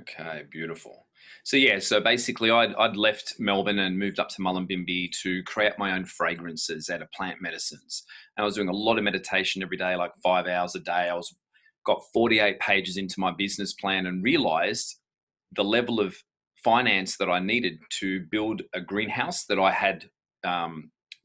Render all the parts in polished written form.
Okay, beautiful. So yeah, so basically I'd left Melbourne and moved up to Mullumbimby to create my own fragrances out of plant medicines. And I was doing a lot of meditation every day, like 5 hours a day. I was got 48 pages into my business plan and realized the level of finance that I needed to build a greenhouse that I had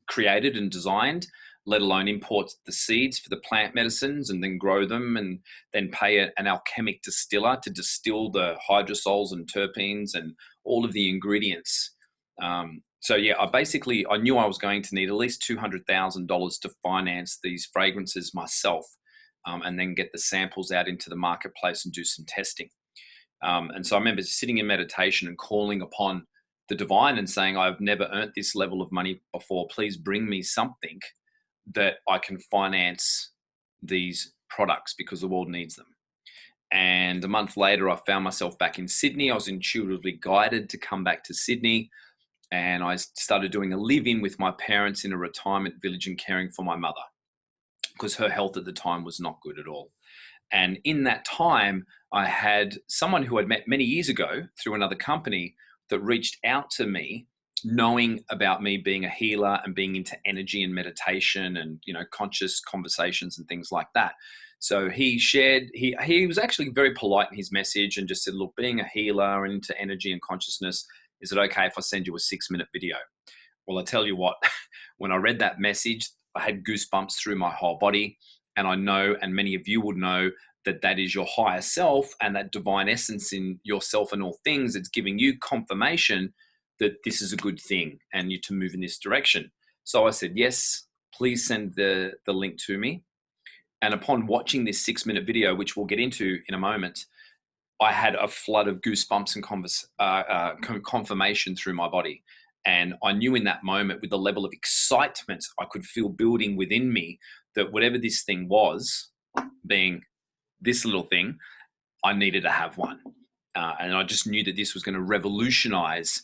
created and designed, let alone import the seeds for the plant medicines and then grow them and then pay an alchemic distiller to distill the hydrosols and terpenes and all of the ingredients. So yeah, I knew I was going to need at least $200,000 to finance these fragrances myself, and then get the samples out into the marketplace and do some testing. And so I remember sitting in meditation and calling upon the divine and saying, I've never earned this level of money before. Please bring me something that I can finance these products because the world needs them. And a month later, I found myself back in Sydney. I was intuitively guided to come back to Sydney. And I started doing a live-in with my parents in a retirement village and caring for my mother because her health at the time was not good at all. And in that time, I had someone who I'd met many years ago through another company that reached out to me, knowing about me being a healer and being into energy and meditation and, conscious conversations and things like that. So he shared, he was actually very polite in his message and just said, look, being a healer and into energy and consciousness, is it okay if I send you a 6-minute video? Well, I tell you what, when I read that message, I had goosebumps through my whole body. And I know, and many of you would know, that that is your higher self and that divine essence in yourself and all things. It's giving you confirmation that this is a good thing and you to move in this direction. So I said, yes, please send the link to me. And upon watching this 6-minute video, which we'll get into in a moment, I had a flood of goosebumps and confirmation through my body. And I knew in that moment, with the level of excitement I could feel building within me, that whatever this thing was, being this little thing, I needed to have one. And I just knew that this was going to revolutionize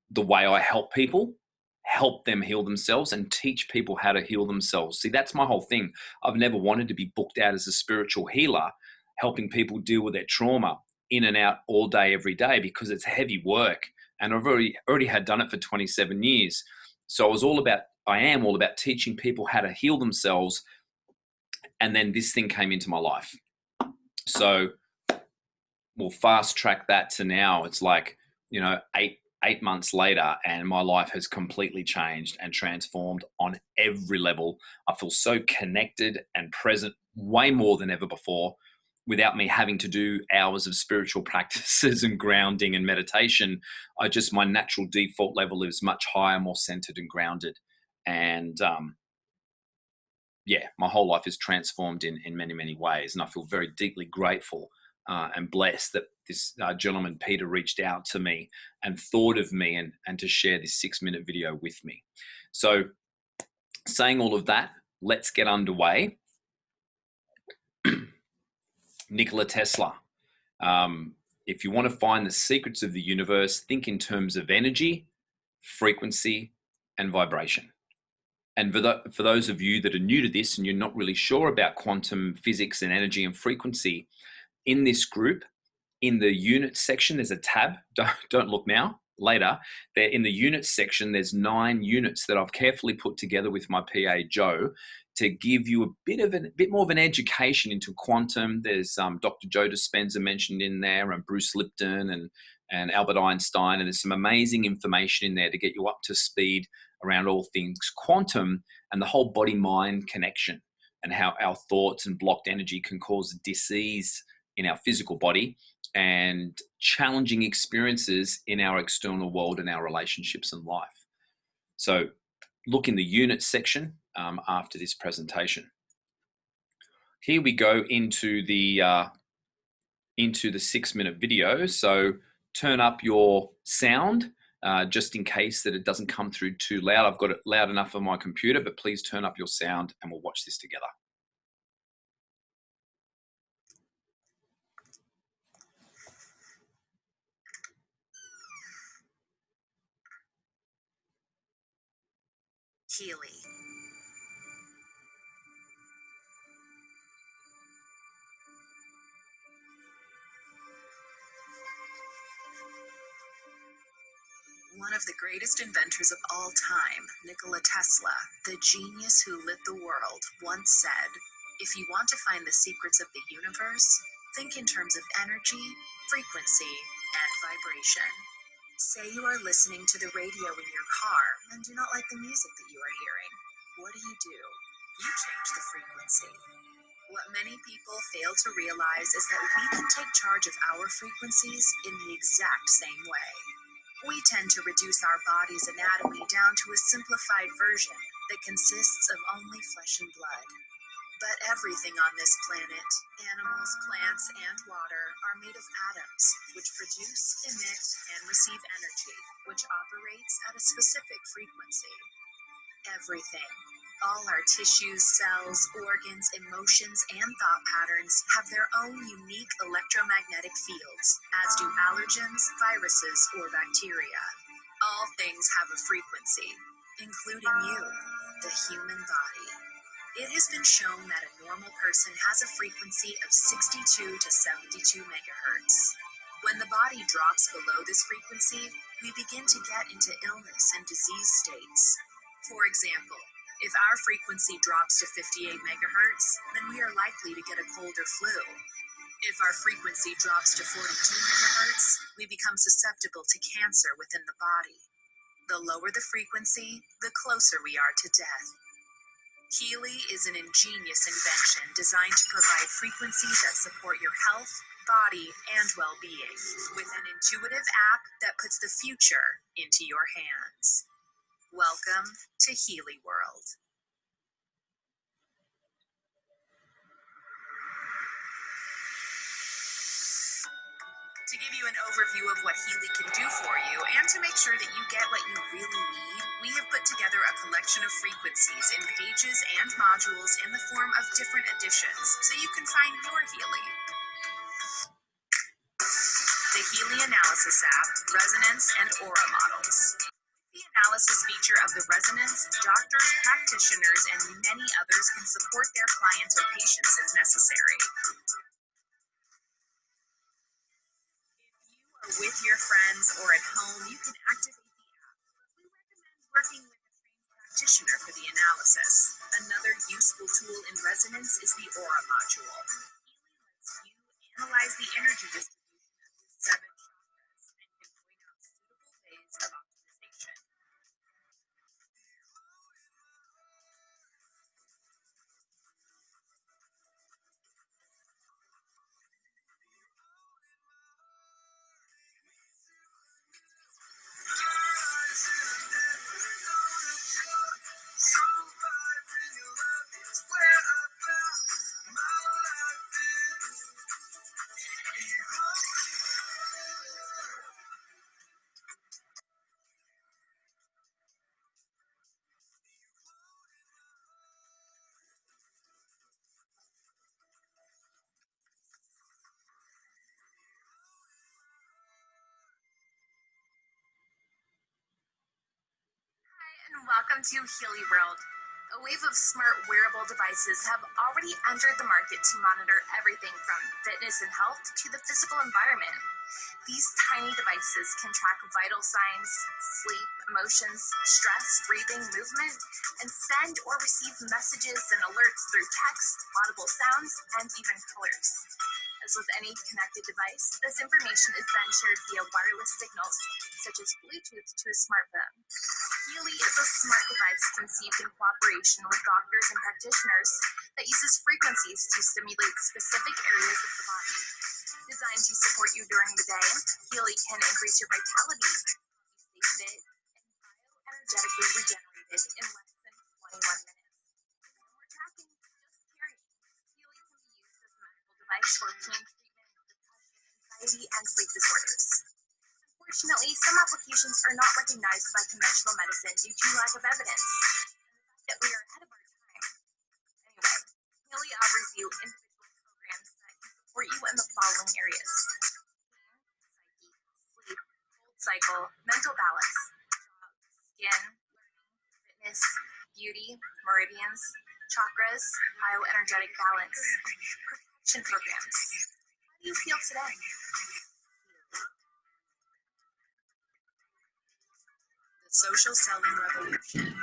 the way I help people, help them heal themselves, and teach people how to heal themselves. See, that's my whole thing. I've never wanted to be booked out as a spiritual healer, helping people deal with their trauma in and out all day, every day, because it's heavy work. And I've already had done it for 27 years. So I am all about teaching people how to heal themselves. And then this thing came into my life. So we'll fast track that to now. It's like, 8 months later, and my life has completely changed and transformed on every level. I feel so connected and present way more than ever before, without me having to do hours of spiritual practices and grounding and meditation. My natural default level is much higher, more centered and grounded. And my whole life is transformed in many, many ways. And I feel very deeply grateful and blessed that this gentleman, Peter, reached out to me and thought of me and to share this 6-minute video with me. So saying all of that, let's get underway. Nikola Tesla. If you want to find the secrets of the universe, think in terms of energy, frequency, and vibration. And for those of you that are new to this and you're not really sure about quantum physics and energy and frequency, in this group, in the units section, there's a tab. Don't look now, later. There in the units section, there's 9 units that I've carefully put together with my PA, Joe, to give you a bit more of an education into quantum. There's Dr. Joe Dispenza mentioned in there, and Bruce Lipton and Albert Einstein, and there's some amazing information in there to get you up to speed around all things quantum and the whole body-mind connection, and how our thoughts and blocked energy can cause disease in our physical body and challenging experiences in our external world and our relationships and life. So look in the units section after this presentation. Here we go into the 6-minute video. So turn up your sound just in case that it doesn't come through too loud. I've got it loud enough on my computer, but please turn up your sound and we'll watch this together. Healy. One of the greatest inventors of all time, Nikola Tesla, the genius who lit the world, once said, "If you want to find the secrets of the universe, think in terms of energy, frequency, and vibration." Say you are listening to the radio in your car and do not like the music that you are hearing. What do? You change the frequency. What many people fail to realize is that we can take charge of our frequencies in the exact same way. We tend to reduce our body's anatomy down to a simplified version that consists of only flesh and blood. But everything on this planet, animals, plants, and water, are made of atoms, which produce, emit, and receive energy, which operates at a specific frequency. Everything, all our tissues, cells, organs, emotions, and thought patterns have their own unique electromagnetic fields, as do allergens, viruses, or bacteria. All things have a frequency, including you, the human body. It has been shown that a normal person has a frequency of 62 to 72 megahertz. When the body drops below this frequency, we begin to get into illness and disease states. For example, if our frequency drops to 58 megahertz, then we are likely to get a cold or flu. If our frequency drops to 42 megahertz, we become susceptible to cancer within the body. The lower the frequency, the closer we are to death. Healy is an ingenious invention designed to provide frequencies that support your health, body, and well-being, with an intuitive app that puts the future into your hands. Welcome to Healy World. To give you an overview of what Healy can do for you, and to make sure that you get what you really need, we have put together a collection of frequencies in pages and modules in the form of different editions, so you can find your Healy. The Healy Analysis app, Resonance, and Aura models. The analysis feature of the resonance, doctors, practitioners, and many others can support their clients or patients if necessary. With your friends or at home, you can activate the app. We recommend working with a trained practitioner for the analysis. Another useful tool in Resonance is the Aura module. Healy lets you analyze the energy distribution of the 7 chakras and can point out suitable ways of optimization. And welcome to Healy World. A wave of smart wearable devices have already entered the market to monitor everything from fitness and health to the physical environment. These tiny devices can track vital signs, sleep, emotions, stress, breathing, movement, and send or receive messages and alerts through text, audible sounds, and even colors. As with any connected device, this information is then shared via wireless signals, such as Bluetooth to a smartphone. Healy is a smart device conceived in cooperation with doctors and practitioners that uses frequencies to stimulate specific areas of the body. Designed to support you during the day, Healy can increase your vitality, stay fit, and bioenergetically regenerated in less than 21 minutes. No more tracking, just carrying. Healy can be used as a medical device for pain treatment, depression, anxiety, and sleep disorders. Unfortunately, some applications are not recognized by conventional medicine due to lack of evidence, and the fact that we are ahead of our time. Anyway, Healy offers you individual programs that can support you in the following areas: pain, psyche, sleep, cold cycle, mental balance, job, skin, learning, fitness, beauty, meridians, chakras, bioenergetic balance, protection programs. How do you feel today? Social selling revolution.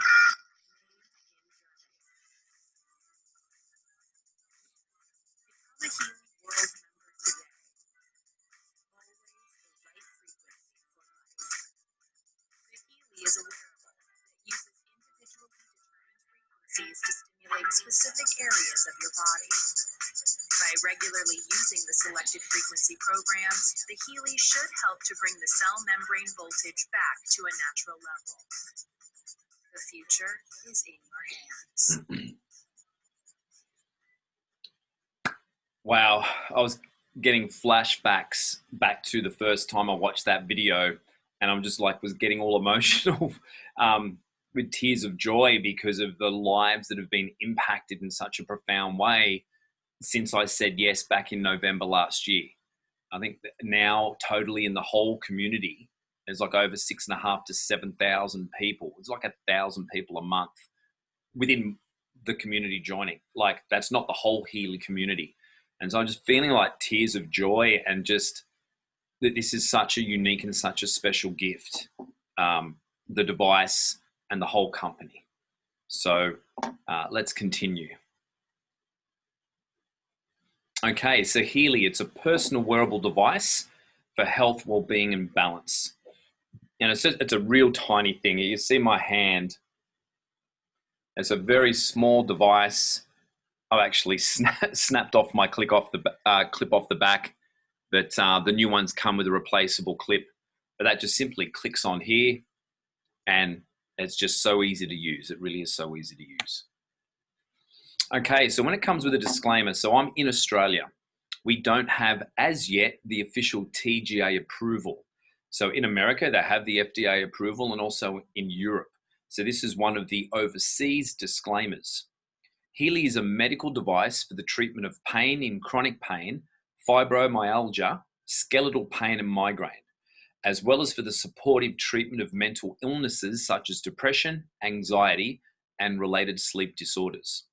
The Healy world member today. Always the right frequency for life. The Healy is a wearable that uses individually determined frequencies to stimulate specific areas of your body. By regularly using the selected frequency programs, the Healy should help to bring the cell membrane voltage back to a natural level. The future is in your hands. Wow, I was getting flashbacks back to the first time I watched that video, and I'm just like was getting all emotional with tears of joy because of the lives that have been impacted in such a profound way since I said yes back in November last year. I think that now totally in the whole community, there's like over 6,500 to 7,000 people. It's like 1,000 people a month within the community joining. Like that's not the whole Healy community. And so I'm just feeling like tears of joy and just that this is such a unique and such a special gift, the device and the whole company. So let's continue. Okay, so Healy, it's a personal wearable device for health, well-being, and balance. And it's a real tiny thing. You see my hand. It's a very small device. I've actually snapped off my clip off the back, but the new ones come with a replaceable clip. But that just simply clicks on here, and it's just so easy to use. It really is so easy to use. Okay, so when it comes with a disclaimer, so I'm in Australia. We don't have as yet the official TGA approval. So in America, they have the FDA approval and also in Europe. So this is one of the overseas disclaimers. Healy is a medical device for the treatment of pain in chronic pain, fibromyalgia, skeletal pain and migraine, as well as for the supportive treatment of mental illnesses such as depression, anxiety, and related sleep disorders.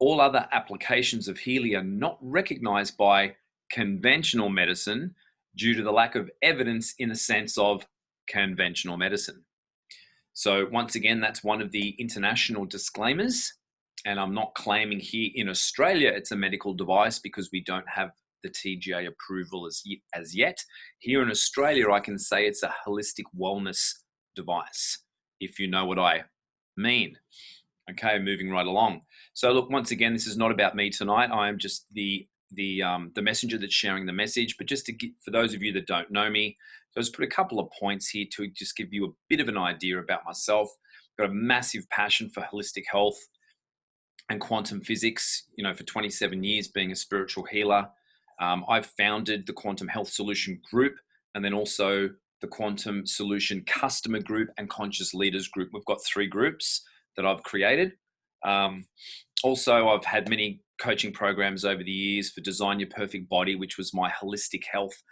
All other applications of Healy are not recognized by conventional medicine due to the lack of evidence in the sense of conventional medicine. So once again, that's one of the international disclaimers. And I'm not claiming here in Australia it's a medical device because we don't have the TGA approval as yet. Here in Australia, I can say it's a holistic wellness device, if you know what I mean. Okay, moving right along. So look, once again, this is not about me tonight. I am just the messenger that's sharing the message. But just for those of you that don't know me, so I just put a couple of points here to just give you a bit of an idea about myself. I've got a massive passion for holistic health and quantum physics. You know, for 27 years being a spiritual healer, I've founded the Quantum Health Solution Group, and then also the Quantum Solution Customer Group and Conscious Leaders Group. We've got 3 groups that I've created. Also, I've had many coaching programs over the years for Design Your Perfect Body, which was my holistic health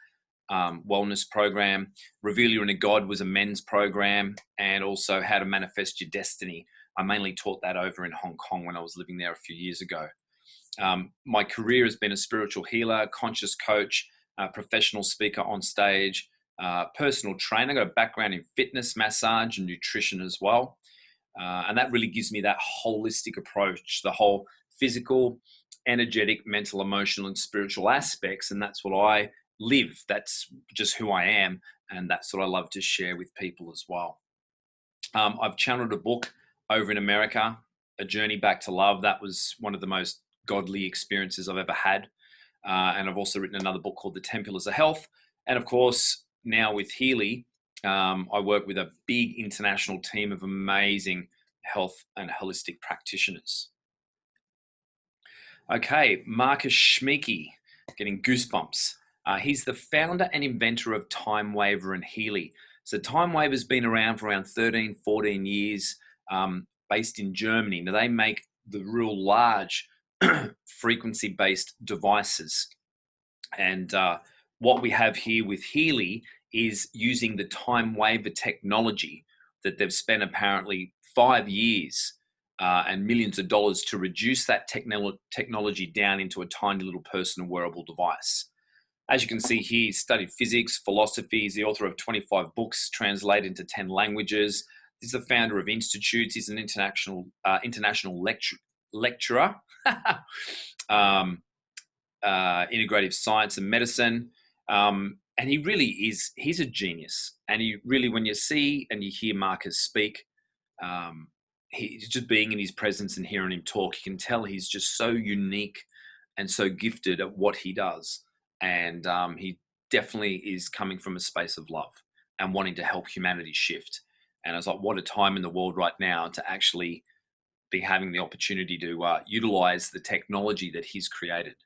wellness program. Reveal Your Inner God was a men's program, and also How to Manifest Your Destiny. I mainly taught that over in Hong Kong when I was living there a few years ago. My career has been a spiritual healer, conscious coach, professional speaker on stage, personal trainer. I've got a background in fitness, massage, and nutrition as well. And that really gives me that holistic approach, the whole physical, energetic, mental, emotional, and spiritual aspects. And that's what I live. That's just who I am. And that's what I love to share with people as well. I've channeled a book over in America, A Journey Back to Love. That was one of the most godly experiences I've ever had. And I've also written another book called The 10 Pillars of Health. And of course, now with Healy, I work with a big international team of amazing health and holistic practitioners. Okay, Marcus Schmeeke, getting goosebumps. He's the founder and inventor of Time Waver and Healy. So Time Waver has been around for around 13, 14 years, based in Germany. Now they make the real large frequency-based devices. And what we have here with Healy is using the Time Waver technology that they've spent apparently 5 years and millions of dollars to reduce that technology down into a tiny little personal wearable device. As you can see here, he studied physics, philosophy. He's the author of 25 books translated into 10 languages. He's the founder of institutes. He's an international lecturer, integrative science and medicine. And he really is, he's a genius. And he really, when you see and you hear Marcus speak, he's just being in his presence and hearing him talk, you can tell he's just so unique and so gifted at what he does. And he definitely is coming from a space of love and wanting to help humanity shift. And I was like, what a time in the world right now to actually be having the opportunity to utilize the technology that he's created.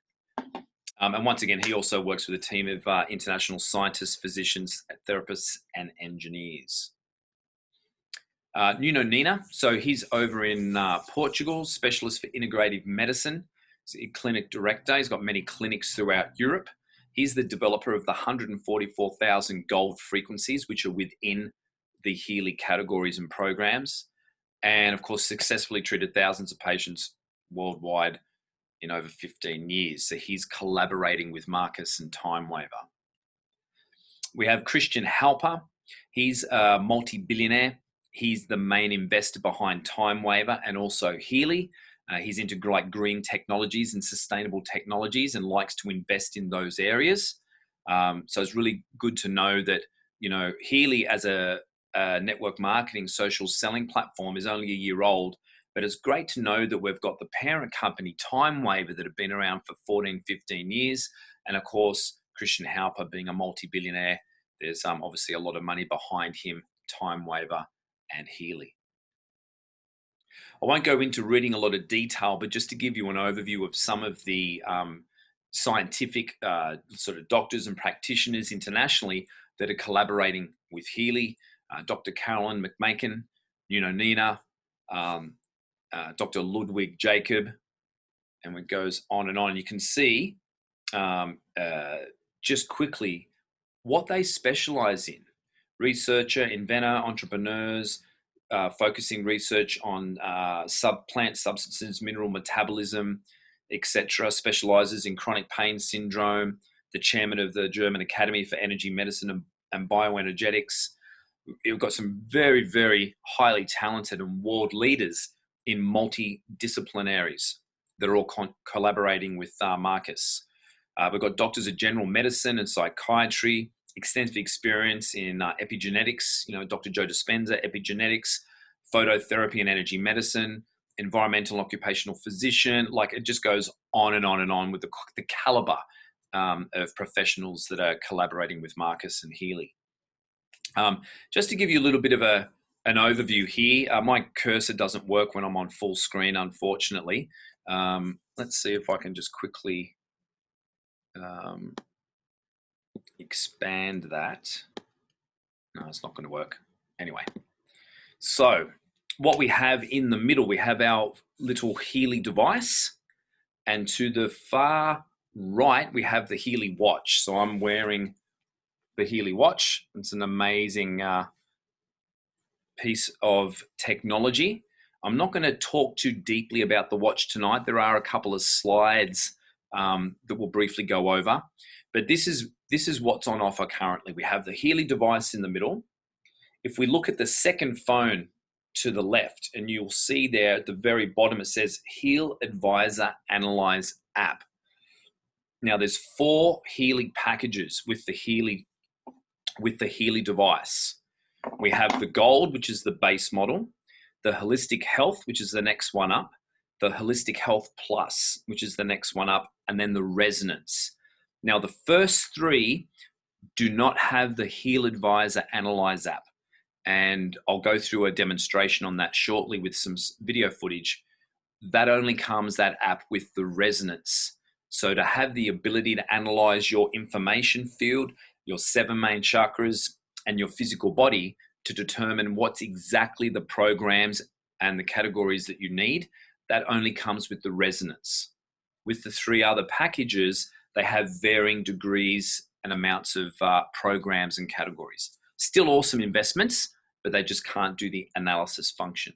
And once again, he also works with a team of international scientists, physicians, therapists, and engineers. Nuno Nina, so he's over in Portugal, specialist for integrative medicine. He's a clinic director. He's got many clinics throughout Europe. He's the developer of the 144,000 gold frequencies, which are within the Healy categories and programs. And of course, successfully treated thousands of patients worldwide in over 15 years. So he's collaborating with Marcus and Timewaver. We have Christian Halper. He's a multi-billionaire. He's the main investor behind Timewaver and also Healy. He's into like green technologies and sustainable technologies and likes to invest in those areas. So it's really good to know that, you know, Healy as a network marketing social selling platform is only a year old, but it's great to know that we've got the parent company Timewaver that have been around for 14, 15 years. And of course, Christian Halper being a multi-billionaire, there's obviously a lot of money behind him, Timewaver and Healy. I won't go into reading a lot of detail, but just to give you an overview of some of the scientific sort of doctors and practitioners internationally that are collaborating with Healy, Dr. Carolyn McMakin, Nuno Nina, Dr. Ludwig Jacob, and it goes on and on. You can see just quickly what they specialize in. Researcher, inventor, entrepreneurs, focusing research on plant substances, mineral metabolism, etc. Specializes in chronic pain syndrome, the chairman of the German Academy for Energy Medicine and Bioenergetics. We've got some very, very highly talented and world leaders in multidisciplinaries that are all collaborating with Marcus. We've got doctors of general medicine and psychiatry, extensive experience in epigenetics, you know, Dr. Joe Dispenza, epigenetics, phototherapy and energy medicine, environmental and occupational physician, like it just goes on and on and on with the caliber of professionals that are collaborating with Marcus and Healy. Just to give you a little bit of an overview here, my cursor doesn't work when I'm on full screen, unfortunately. Let's see if I can just quickly expand that. No, it's not going to work. Anyway, so what we have in the middle, we have our little Healy device, and to the far right, we have the Healy watch. So I'm wearing the Healy watch. It's an amazing piece of technology. I'm not going to talk too deeply about the watch tonight. There are a couple of slides that we'll briefly go over, but this is what's on offer currently. We have the Healy device in the middle. If we look at the second phone to the left, and you'll see there at the very bottom, it says Heal Advisor Analyze app. Now there's 4 Healy packages with the Healy device. We have the Gold, which is the base model, the Holistic Health, which is the next one up, the Holistic Health Plus, which is the next one up, and then the Resonance. Now the first 3 do not have the Heal Advisor Analyze app, and I'll go through a demonstration on that shortly with some video footage. That only comes, that app, with the Resonance. So to have the ability to analyze your information field, your 7 main chakras, and your physical body to determine what's exactly the programs and the categories that you need, that only comes with the Resonance. With the 3 other packages, they have varying degrees and amounts of programs and categories. Still awesome investments, but they just can't do the analysis function.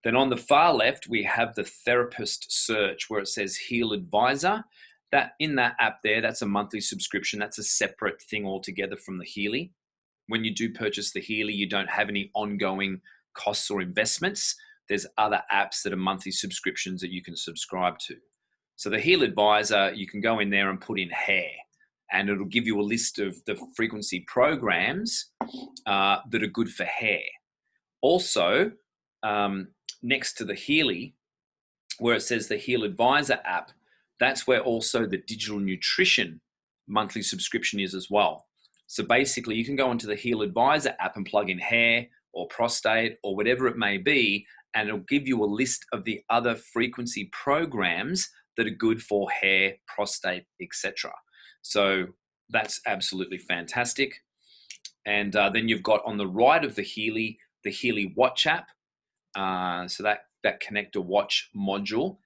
Then on the far left, we have the Therapist Search, where it says Heal Advisor, That in that app there, that's a monthly subscription. That's a separate thing altogether from the Healy. When you do purchase the Healy, you don't have any ongoing costs or investments. There's other apps that are monthly subscriptions that you can subscribe to. So the Heal Advisor, you can go in there and put in hair, and it'll give you a list of the frequency programs that are good for hair. Also, next to the Healy, where it says the Heal Advisor app, that's where also the digital nutrition monthly subscription is as well. So basically, you can go into the Heal Advisor app and plug in hair or prostate or whatever it may be, and it'll give you a list of the other frequency programs that are good for hair, prostate, etc. So that's absolutely fantastic. And then you've got on the right of the Healy Watch app. So that connector watch module,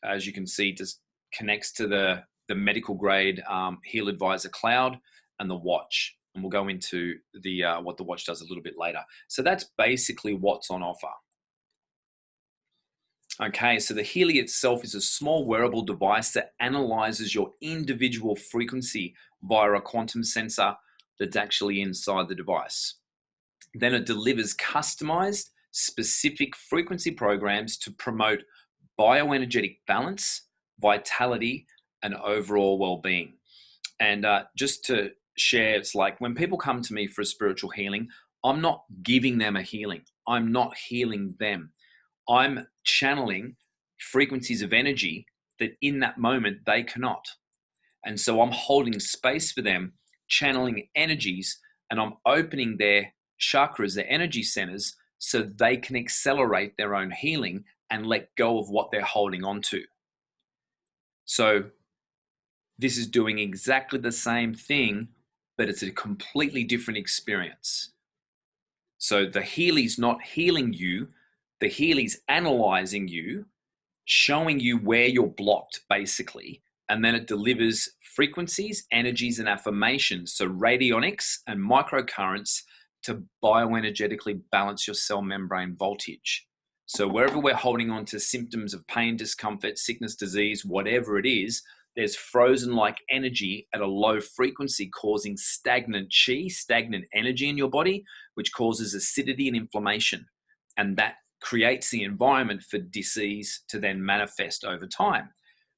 as you can see, just connects to the medical grade Heal Advisor Cloud and the watch. And we'll go into the what the watch does a little bit later. So that's basically what's on offer. Okay, so the Healy itself is a small wearable device that analyzes your individual frequency via a quantum sensor that's actually inside the device. Then it delivers customized, specific frequency programs to promote bioenergetic balance, vitality, and overall well-being. And just to share, it's like when people come to me for a spiritual healing, I'm not giving them a healing. I'm not healing them. I'm channeling frequencies of energy that in that moment they cannot. And so I'm holding space for them, channeling energies, and I'm opening their chakras, their energy centers, so they can accelerate their own healing and let go of what they're holding on to. So this is doing exactly the same thing, but it's a completely different experience. So the Healy's not healing you, the Healy's analyzing you, showing you where you're blocked, basically, and then it delivers frequencies, energies, and affirmations, so radionics and microcurrents, to bioenergetically balance your cell membrane voltage. So wherever we're holding on to symptoms of pain, discomfort, sickness, disease, whatever it is, there's frozen-like energy at a low frequency causing stagnant chi, stagnant energy in your body, which causes acidity and inflammation. And that creates the environment for disease to then manifest over time.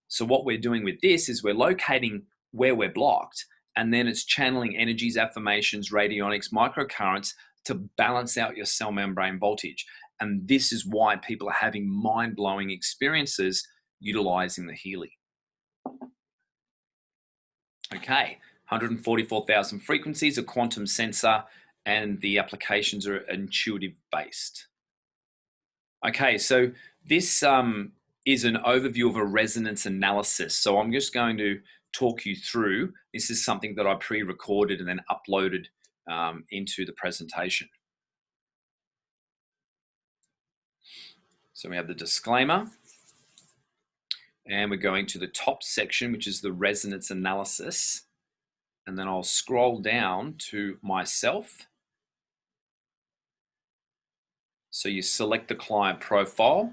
So what we're doing with this is we're locating where we're blocked, and then it's channeling energies, affirmations, radionics, microcurrents to balance out your cell membrane voltage. And this is why people are having mind-blowing experiences utilizing the Healy. Okay, 144,000 frequencies, a quantum sensor, and the applications are intuitive based. Okay, so this is an overview of a resonance analysis. So I'm just going to talk you through. This is something that I pre-recorded and then uploaded into the presentation. So we have the disclaimer, and we're going to the top section, which is the resonance analysis. And then I'll scroll down to myself. So you select the client profile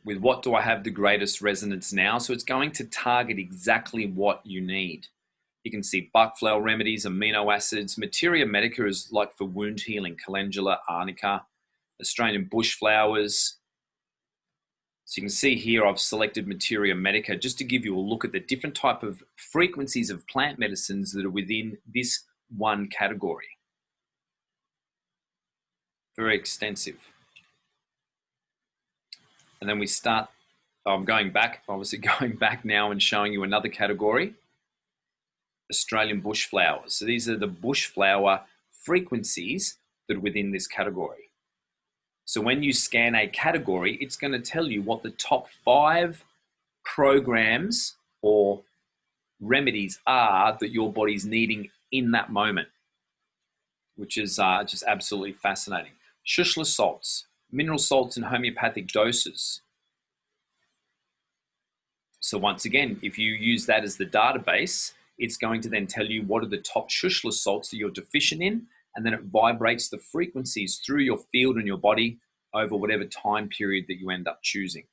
with what do I have the greatest resonance now. So it's going to target exactly what you need. You can see Bach flower remedies, amino acids. Materia medica is like for wound healing, calendula, arnica, Australian bush flowers. So you can see here I've selected Materia medica just to give you a look at the different type of frequencies of plant medicines that are within this one category. Very extensive. And then we start, I'm going back, obviously going back now and showing you another category, Australian bush flowers. So these are the bush flower frequencies that are within this category. So when you scan a category, it's going to tell you what the top 5 programs or remedies are that your body's needing in that moment, which is just absolutely fascinating. Schussler salts, mineral salts in homeopathic doses. So once again, if you use that as the database, it's going to then tell you what are the top Schussler salts that you're deficient in, and then it vibrates the frequencies through your field and your body over whatever time period that you end up choosing.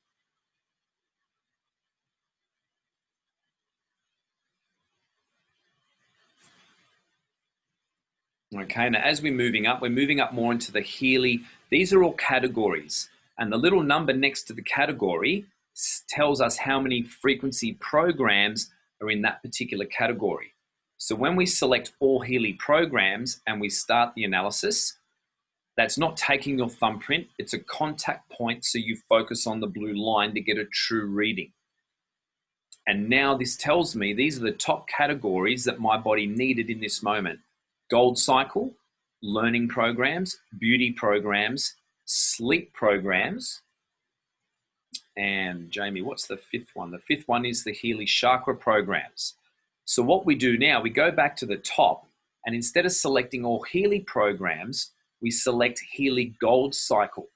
Okay, now as we're moving up more into the Healy. These are all categories, and the little number next to the category tells us how many frequency programs are in that particular category. So when we select all Healy programs and we start the analysis, that's not taking your thumbprint, it's a contact point, so you focus on the blue line to get a true reading. And now this tells me these are the top categories that my body needed in this moment. Gold cycle, learning programs, beauty programs, sleep programs, and Jamie, what's the fifth one? The fifth one is the Healy chakra programs. So what we do now, we go back to the top, and instead of selecting all Healy programs, we select Healy gold cycle.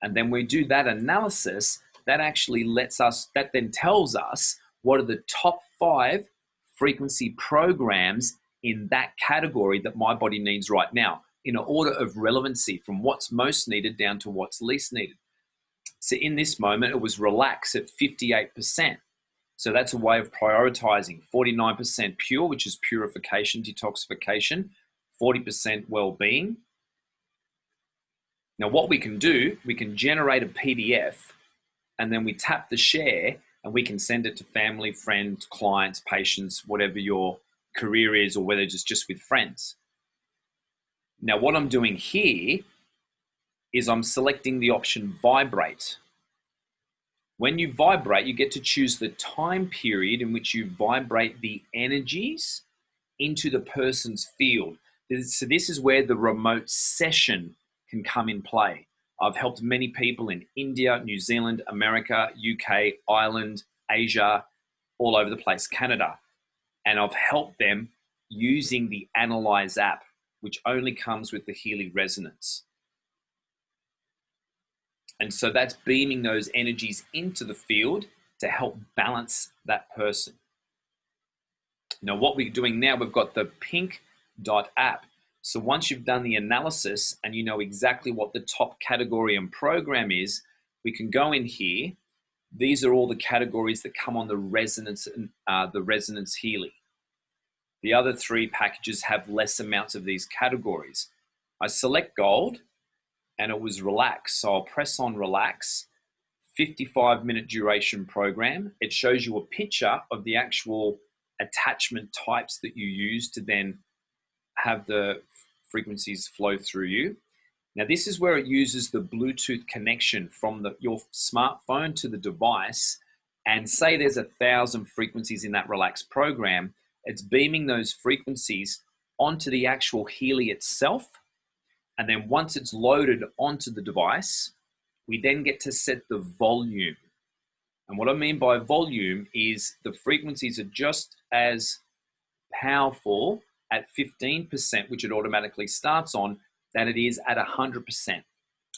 And then we do that analysis. That actually that then tells us what are the top 5 frequency programs in that category that my body needs right now, in an order of relevancy from what's most needed down to what's least needed. So in this moment, it was relax at 58%. So that's a way of prioritizing. 49% pure, which is purification, detoxification, 40% well-being. Now what we can do, we can generate a PDF, and then we tap the share, and we can send it to family, friends, clients, patients, whatever your career is, or whether it's just with friends. Now what I'm doing here is I'm selecting the option vibrate. When you vibrate, you get to choose the time period in which you vibrate the energies into the person's field. So this is where the remote session can come in play. I've helped many people in India, New Zealand, America, UK, Ireland, Asia, all over the place, Canada. And I've helped them using the Analyse app, which only comes with the Healy resonance. And so that's beaming those energies into the field to help balance that person. Now what we're doing now, we've got the pink dot app. So once you've done the analysis and you know exactly what the top category and program is, we can go in here. These are all the categories that come on the resonance Healy. The other 3 packages have less amounts of these categories. I select gold, and it was relax. So I'll press on relax, 55-minute duration program. It shows you a picture of the actual attachment types that you use to then have the frequencies flow through you. Now this is where it uses the Bluetooth connection from your smartphone to the device, and say there's 1,000 frequencies in that relax program. It's beaming those frequencies onto the actual Healy itself. And then once it's loaded onto the device, we then get to set the volume. And what I mean by volume is the frequencies are just as powerful at 15%, which it automatically starts on, than it is at 100%.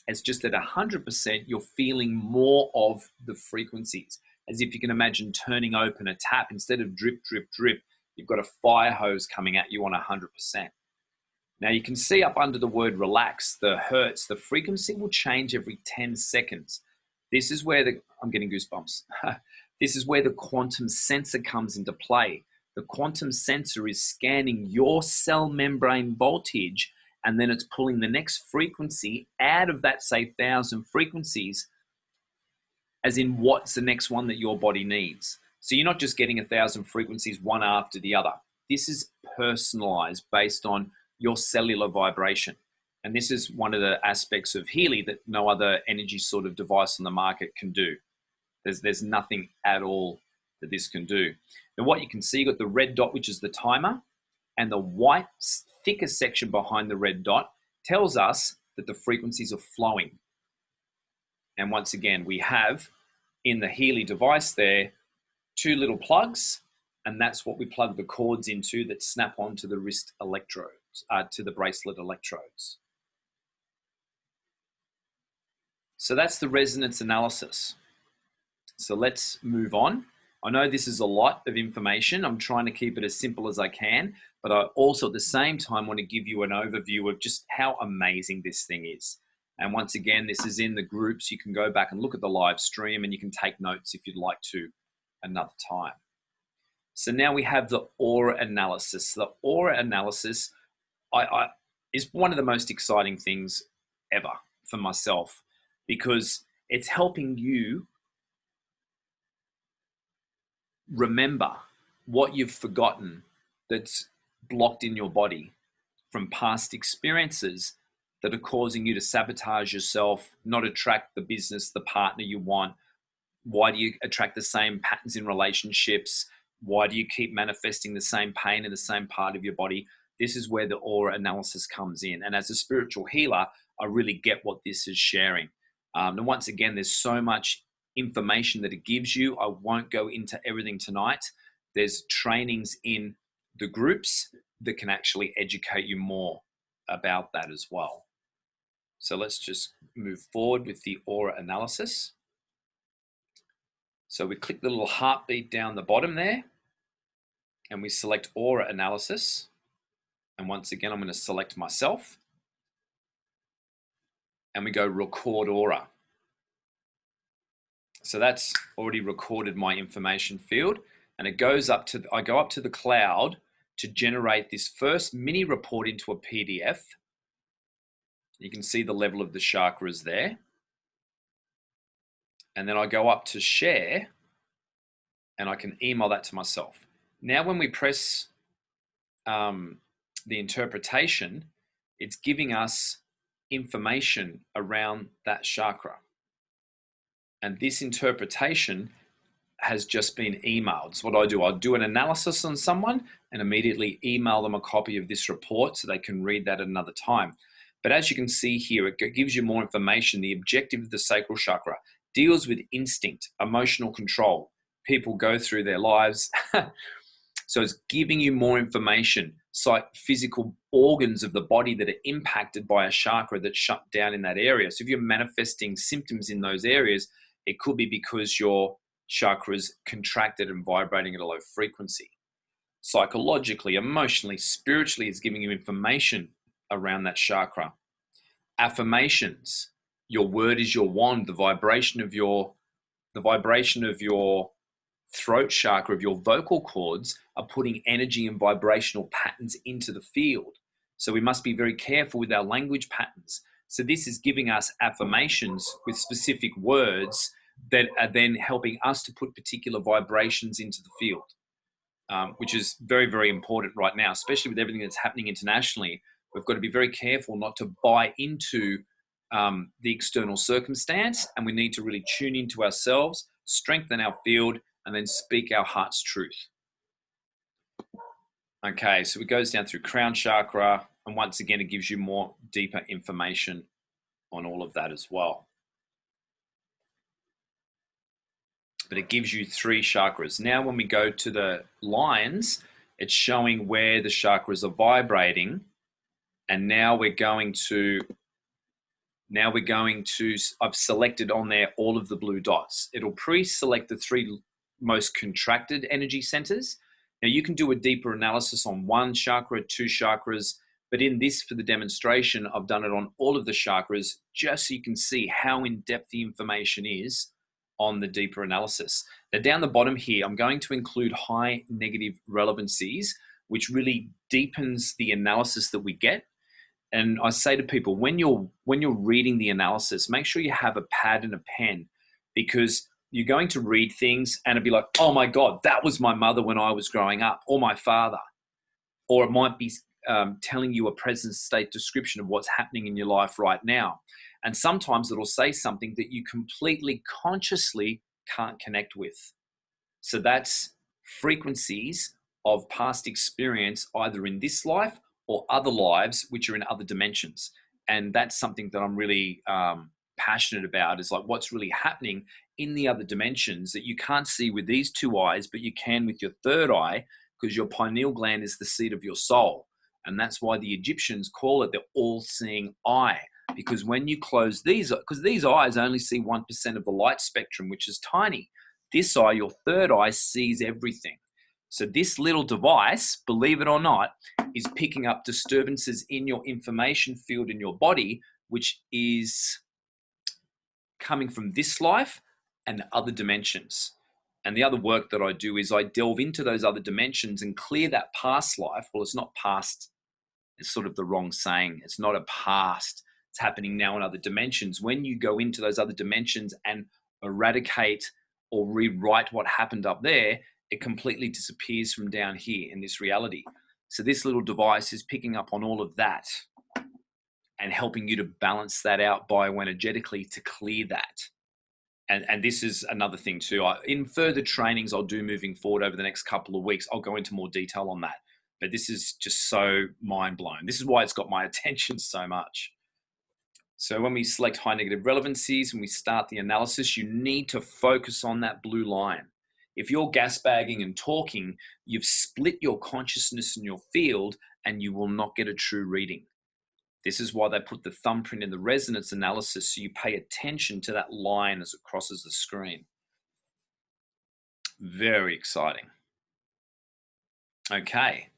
It's just at 100%, you're feeling more of the frequencies. As if you can imagine turning open a tap, instead of drip, drip, drip, you've got a fire hose coming at you on 100%. Now you can see up under the word relax, the hertz, the frequency will change every 10 seconds. This is where I'm getting goosebumps. This is where the quantum sensor comes into play. The quantum sensor is scanning your cell membrane voltage, and then it's pulling the next frequency out of that, say, 1,000 frequencies, as in what's the next one that your body needs. So you're not just getting 1,000 frequencies one after the other. This is personalized based on your cellular vibration. And this is one of the aspects of Healy that no other energy sort of device on the market can do. There's nothing at all that this can do. Now what you can see, you've got the red dot, which is the timer, and the white thicker section behind the red dot tells us that the frequencies are flowing. And once again, we have in the Healy device there 2 little plugs, and that's what we plug the cords into that snap onto the wrist electrodes, to the bracelet electrodes. So that's the resonance analysis. So let's move on. I know this is a lot of information. I'm trying to keep it as simple as I can, but I also at the same time want to give you an overview of just how amazing this thing is. And once again, this is in the groups. You can go back and look at the live stream, and you can take notes if you'd like to another time. So now we have the aura analysis. The aura analysis, is one of the most exciting things ever for myself, because it's helping you remember what you've forgotten that's blocked in your body from past experiences that are causing you to sabotage yourself, not attract the business, the partner you want. Why do you attract the same patterns in relationships? Why do you keep manifesting the same pain in the same part of your body? This is where the aura analysis comes in. And as a spiritual healer, I really get what this is sharing. And once again, there's so much information that it gives you. I won't go into everything tonight. There's trainings in the groups that can actually educate you more about that as well. So let's just move forward with the aura analysis. So we click the little heartbeat down the bottom there, and we select aura analysis. And once again, I'm going to select myself, and we go record aura. So that's already recorded my information field, and it goes up to, I go up to the cloud to generate this first mini report into a PDF. You can see the level of the chakras there. And then I go up to share, and I can email that to myself. Now, when we press the interpretation, it's giving us information around that chakra. And this interpretation has just been emailed. So what I do, I'll do an analysis on someone and immediately email them a copy of this report so they can read that at another time. But as you can see here, it gives you more information. The objective of the sacral chakra deals with instinct, emotional control. People go through their lives. So it's giving you more information, physical organs of the body that are impacted by a chakra that's shut down in that area. So if you're manifesting symptoms in those areas, it could be because your chakras contracted and vibrating at a low frequency. Psychologically, emotionally, spiritually, it's giving you information around that chakra. Affirmations, your word is your wand. The vibration of your throat chakra, of your vocal cords, are putting energy and vibrational patterns into the field. So we must be very careful with our language patterns. So this is giving us affirmations with specific words that are then helping us to put particular vibrations into the field, which is very, very important right now, especially with everything that's happening internationally. We've got to be very careful not to buy into the external circumstance, and we need to really tune into ourselves, strengthen our field, and then speak our heart's truth. Okay, so it goes down through crown chakra, and once again, it gives you more deeper information on all of that as well. But it gives you 3 chakras. Now, when we go to the lines, it's showing where the chakras are vibrating. And now we're going to, I've selected on there all of the blue dots. It'll pre-select the 3 most contracted energy centers. Now you can do a deeper analysis on 1 chakra, 2 chakras, but in this, for the demonstration, I've done it on all of the chakras, just so you can see how in-depth the information is on the deeper analysis. Now down the bottom here, I'm going to include high negative relevancies, which really deepens the analysis that we get. And I say to people, when you're reading the analysis, make sure you have a pad and a pen, because you're going to read things and it'll be like, oh my God, that was my mother when I was growing up, or my father. Or it might be telling you a present state description of what's happening in your life right now. And sometimes it'll say something that you completely consciously can't connect with. So that's frequencies of past experience, either in this life or other lives, which are in other dimensions. And that's something that I'm really passionate about, is like what's really happening in the other dimensions that you can't see with these 2 eyes, but you can with your 3rd eye, because your pineal gland is the seat of your soul. And that's why the Egyptians call it the all-seeing eye, because when you close these, because these eyes only see 1% of the light spectrum, which is tiny. This eye, your 3rd eye, sees everything. So this little device, believe it or not, is picking up disturbances in your information field in your body, which is coming from this life and other dimensions. And the other work that I do is I delve into those other dimensions and clear that past life. Well, it's not past It's sort of the wrong saying. It's not a past. It's happening now in other dimensions. When you go into those other dimensions and eradicate or rewrite what happened up there, it completely disappears from down here in this reality. So this little device is picking up on all of that and helping you to balance that out bioenergetically to clear that. And this is another thing too. In further trainings I'll do moving forward over the next couple of weeks, I'll go into more detail on that. But this is just so mind-blowing. This is why it's got my attention so much. So when we select high negative relevancies and we start the analysis, you need to focus on that blue line. If you're gas bagging and talking, you've split your consciousness in your field and you will not get a true reading. This is why they put the thumbprint in the resonance analysis, so you pay attention to that line as it crosses the screen. Very exciting. Okay.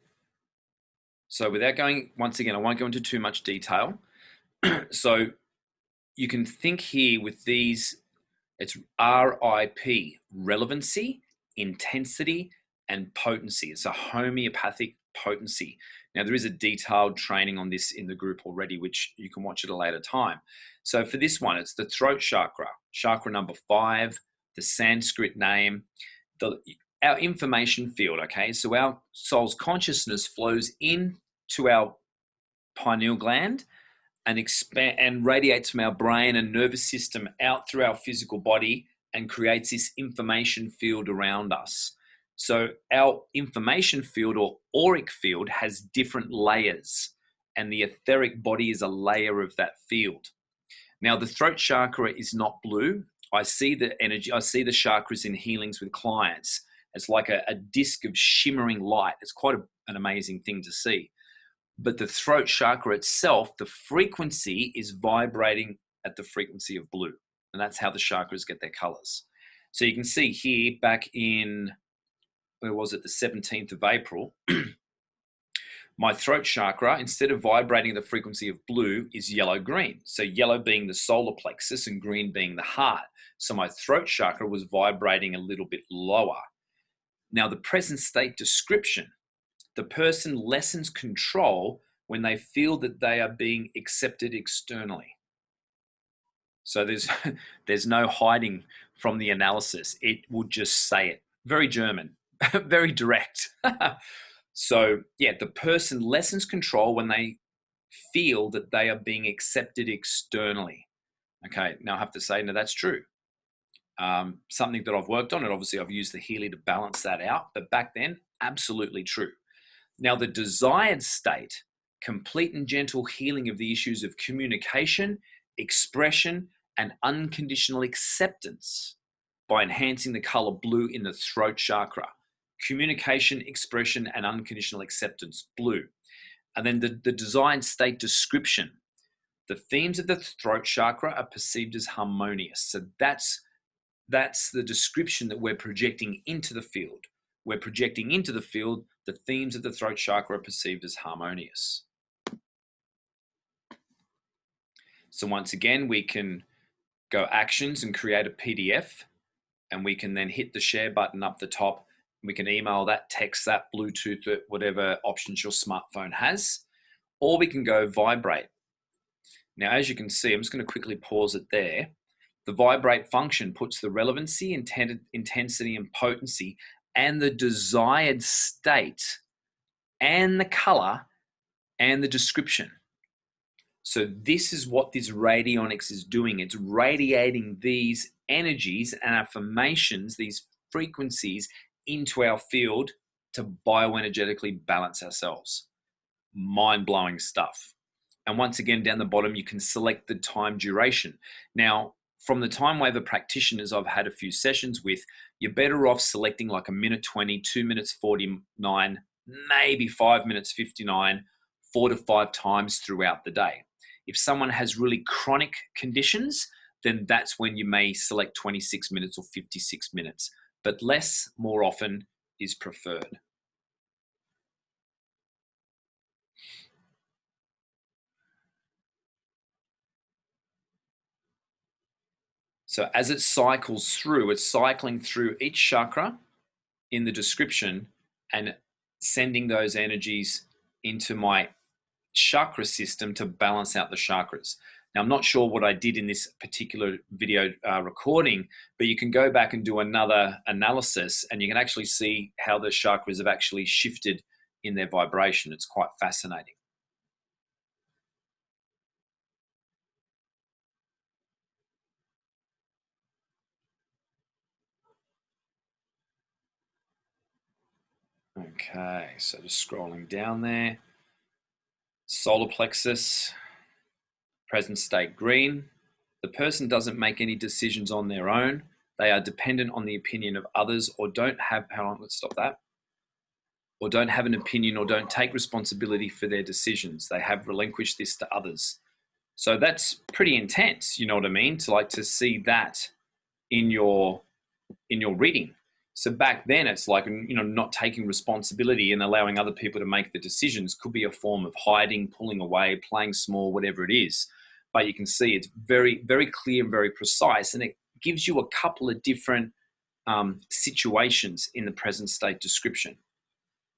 So without going, once again, I won't go into too much detail. So you can think here with these, it's RIP, relevancy, intensity, and potency. It's a homeopathic potency. Now, there is a detailed training on this in the group already, which you can watch at a later time. So for this one, it's the throat chakra, chakra number 5, the Sanskrit name, our information field, okay? So our soul's consciousness flows into our pineal gland and expand and radiates from our brain and nervous system out through our physical body and creates this information field around us. So our information field or auric field has different layers, and the etheric body is a layer of that field. Now, the throat chakra is not blue. I see the energy, I see the chakras in healings with clients. It's like a disc of shimmering light. It's quite an amazing thing to see. But the throat chakra itself, the frequency is vibrating at the frequency of blue. And that's how the chakras get their colors. So you can see here back in, where was it, the 17th of April, my throat chakra, instead of vibrating the frequency of blue, is yellow-green. So yellow being the solar plexus and green being the heart. So my throat chakra was vibrating a little bit lower. Now, the present state description, the person lessens control when they feel that they are being accepted externally. So there's no hiding from the analysis. It will just say it. Very German, very direct. So yeah, the person lessens control when they feel that they are being accepted externally. Okay, now I have to say, no, that's true. Something that I've worked on, and obviously I've used the Healy to balance that out, but back then, absolutely true. Now, the desired state, complete and gentle healing of the issues of communication, expression, and unconditional acceptance by enhancing the color blue in the throat chakra. Communication, expression, and unconditional acceptance, blue. And then the desired state description. The themes of the throat chakra are perceived as harmonious. So that's the description that we're projecting into the field. We're projecting into the field the themes of the throat chakra are perceived as harmonious. So once again, we can go actions and create a PDF, and we can then hit the share button up the top. We can email that, text that, Bluetooth it, whatever options your smartphone has, or we can go vibrate. Now, as you can see, I'm just going to quickly pause it there. The vibrate function puts the relevancy, intensity, and potency and the desired state and the color and the description. So this is what this radionics is doing. It's radiating these energies and affirmations, these frequencies into our field to bioenergetically balance ourselves. Mind-blowing stuff. And once again, down the bottom, you can select the time duration. Now, from the time waiver practitioners I've had a few sessions with, you're better off selecting like 1:20, 2 minutes 49, maybe 5 minutes 59, 4 to 5 times throughout the day. If someone has really chronic conditions, then that's when you may select 26 minutes or 56 minutes, but less more often is preferred. So as it cycles through, it's cycling through each chakra in the description and sending those energies into my chakra system to balance out the chakras. Now, I'm not sure what I did in this particular video recording, but you can go back and do another analysis and you can actually see how the chakras have actually shifted in their vibration. It's quite fascinating. Okay, so just scrolling down there. Solar plexus, present state green. The person doesn't make any decisions on their own. They are dependent on the opinion of others or don't have, hold on, let's stop that. Or don't have an opinion or don't take responsibility for their decisions. They have relinquished this to others. So that's pretty intense, you know what I mean? To see that in your reading. So back then it's like, you know, not taking responsibility and allowing other people to make the decisions could be a form of hiding, pulling away, playing small, whatever it is. But you can see it's very, very clear and very precise. And it gives you a couple of different situations in the present state description.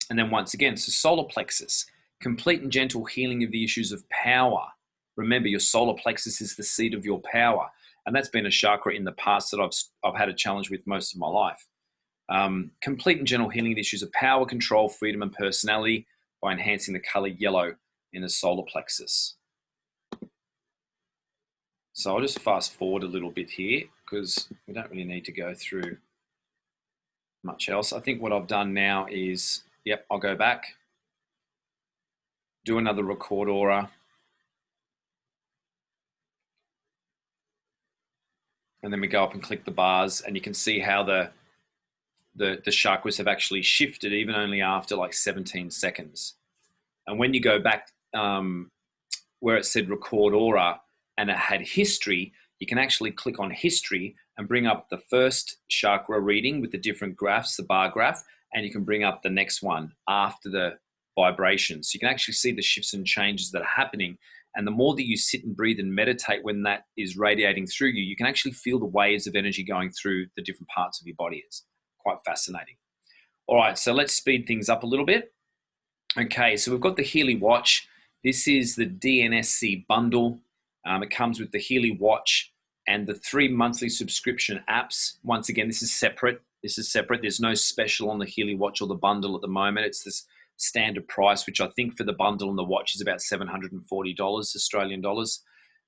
And then once again, so solar plexus, complete and gentle healing of the issues of power. Remember, your solar plexus is the seat of your power. And that's been a chakra in the past that I've had a challenge with most of my life. Complete and gentle healing of the issues of power, control, freedom, and personality by enhancing the color yellow in the solar plexus. So I'll just fast forward a little bit here because we don't really need to go through much else. I think what I've done now is, yep, I'll go back, do another record aura, and then we go up and click the bars, and you can see how the chakras have actually shifted even only after like 17 seconds. And when you go back where it said record aura and it had history, you can actually click on history and bring up the first chakra reading with the different graphs, the bar graph, and you can bring up the next one after the vibrations. So you can actually see the shifts and changes that are happening. And the more that you sit and breathe and meditate when that is radiating through you, you can actually feel the waves of energy going through the different parts of your body. It's quite fascinating. All right, so let's speed things up a little bit. Okay, so we've got the Healy watch. This is the DNSC bundle. It comes with the Healy watch and the 3 monthly subscription apps. Once again, this is separate. There's no special on the Healy watch or the bundle at the moment. It's this standard price, which I think for the bundle and the watch is about $740 Australian dollars.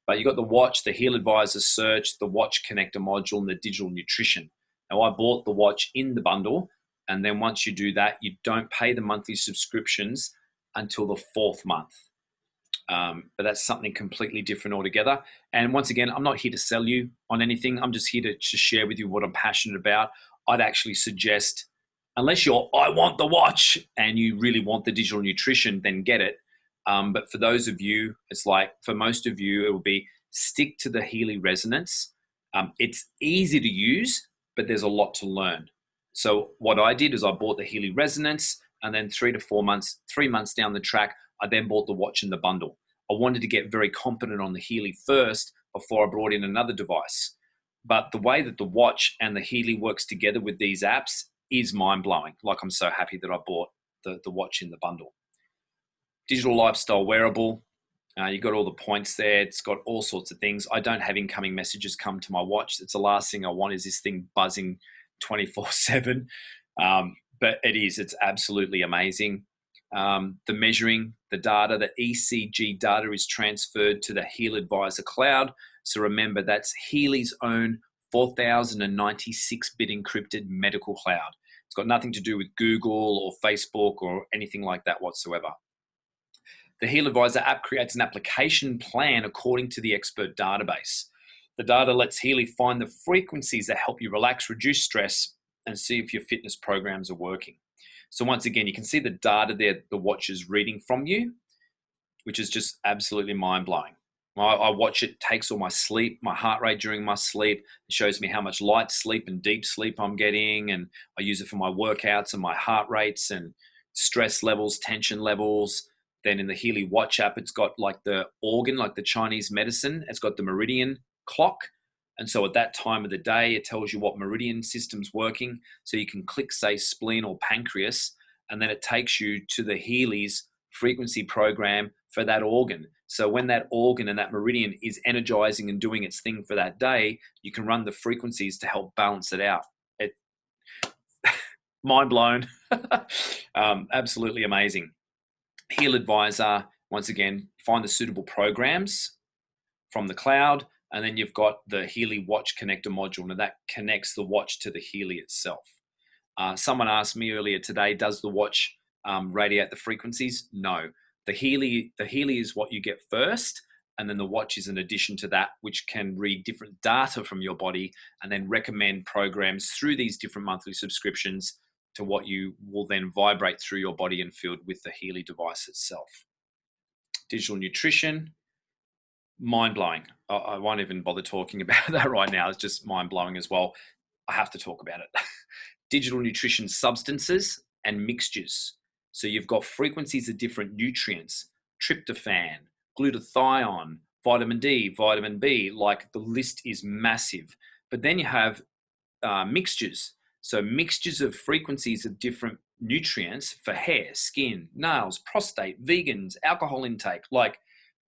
But you got the watch, the Heal Advisor Search, the watch connector module, and the digital nutrition. Now, I bought the watch in the bundle, and then once you do that, you don't pay the monthly subscriptions until the 4th month. But that's something completely different altogether. And once again, I'm not here to sell you on anything. I'm just here to share with you what I'm passionate about. I'd actually suggest, unless you're, I want the watch and you really want the digital nutrition, then get it. But for those of you, it's like, for most of you, it will be stick to the Healy resonance. It's easy to use, but there's a lot to learn. So what I did is I bought the Healy resonance, and then 3 months down the track, I then bought the watch in the bundle. I wanted to get very competent on the Healy first before I brought in another device. But the way that the watch and the Healy works together with these apps is mind-blowing. Like, I'm so happy that I bought the watch in the bundle. Digital lifestyle wearable. You got all the points there. It's got all sorts of things. I don't have incoming messages come to my watch. It's the last thing I want, is this thing buzzing 24/7. But it's absolutely amazing. The measuring, the data, the ECG data is transferred to the Heal Advisor cloud. So remember, that's Healy's own 4096-bit encrypted medical cloud. It's got nothing to do with Google or Facebook or anything like that whatsoever. The Heal Advisor app creates an application plan according to the expert database. The data lets Healy find the frequencies that help you relax, reduce stress, and see if your fitness programs are working. So once again, you can see the data there the watch is reading from you, which is just absolutely mind-blowing. I watch it, takes all my sleep, my heart rate during my sleep. It shows me how much light sleep and deep sleep I'm getting, and I use it for my workouts and my heart rates and stress levels, tension levels. Then in the Healy watch app, it's got like the organ, like the Chinese medicine. It's got the meridian clock. And so at that time of the day, it tells you what meridian system's working. So you can click, say, spleen or pancreas, and then it takes you to the Healy's frequency program for that organ. So when that organ and that meridian is energizing and doing its thing for that day, you can run the frequencies to help balance it out. Mind blown. Absolutely amazing. Heal Advisor, once again, find the suitable programs from the cloud, and then you've got the Healy watch connector module, and that connects the watch to the Healy itself. Someone asked me earlier today, does the watch radiate the frequencies? No. The Healy is what you get first, and then the watch is an addition to that, which can read different data from your body and then recommend programs through these different monthly subscriptions to what you will then vibrate through your body and field with the Healy device itself. Digital nutrition, mind-blowing. I won't even bother talking about that right now. It's just mind-blowing as well. I have to talk about it. Digital nutrition substances and mixtures. So you've got frequencies of different nutrients, tryptophan, glutathione, vitamin D, vitamin B, like the list is massive. But then you have mixtures. So mixtures of frequencies of different nutrients for hair, skin, nails, prostate, vegans, alcohol intake. Like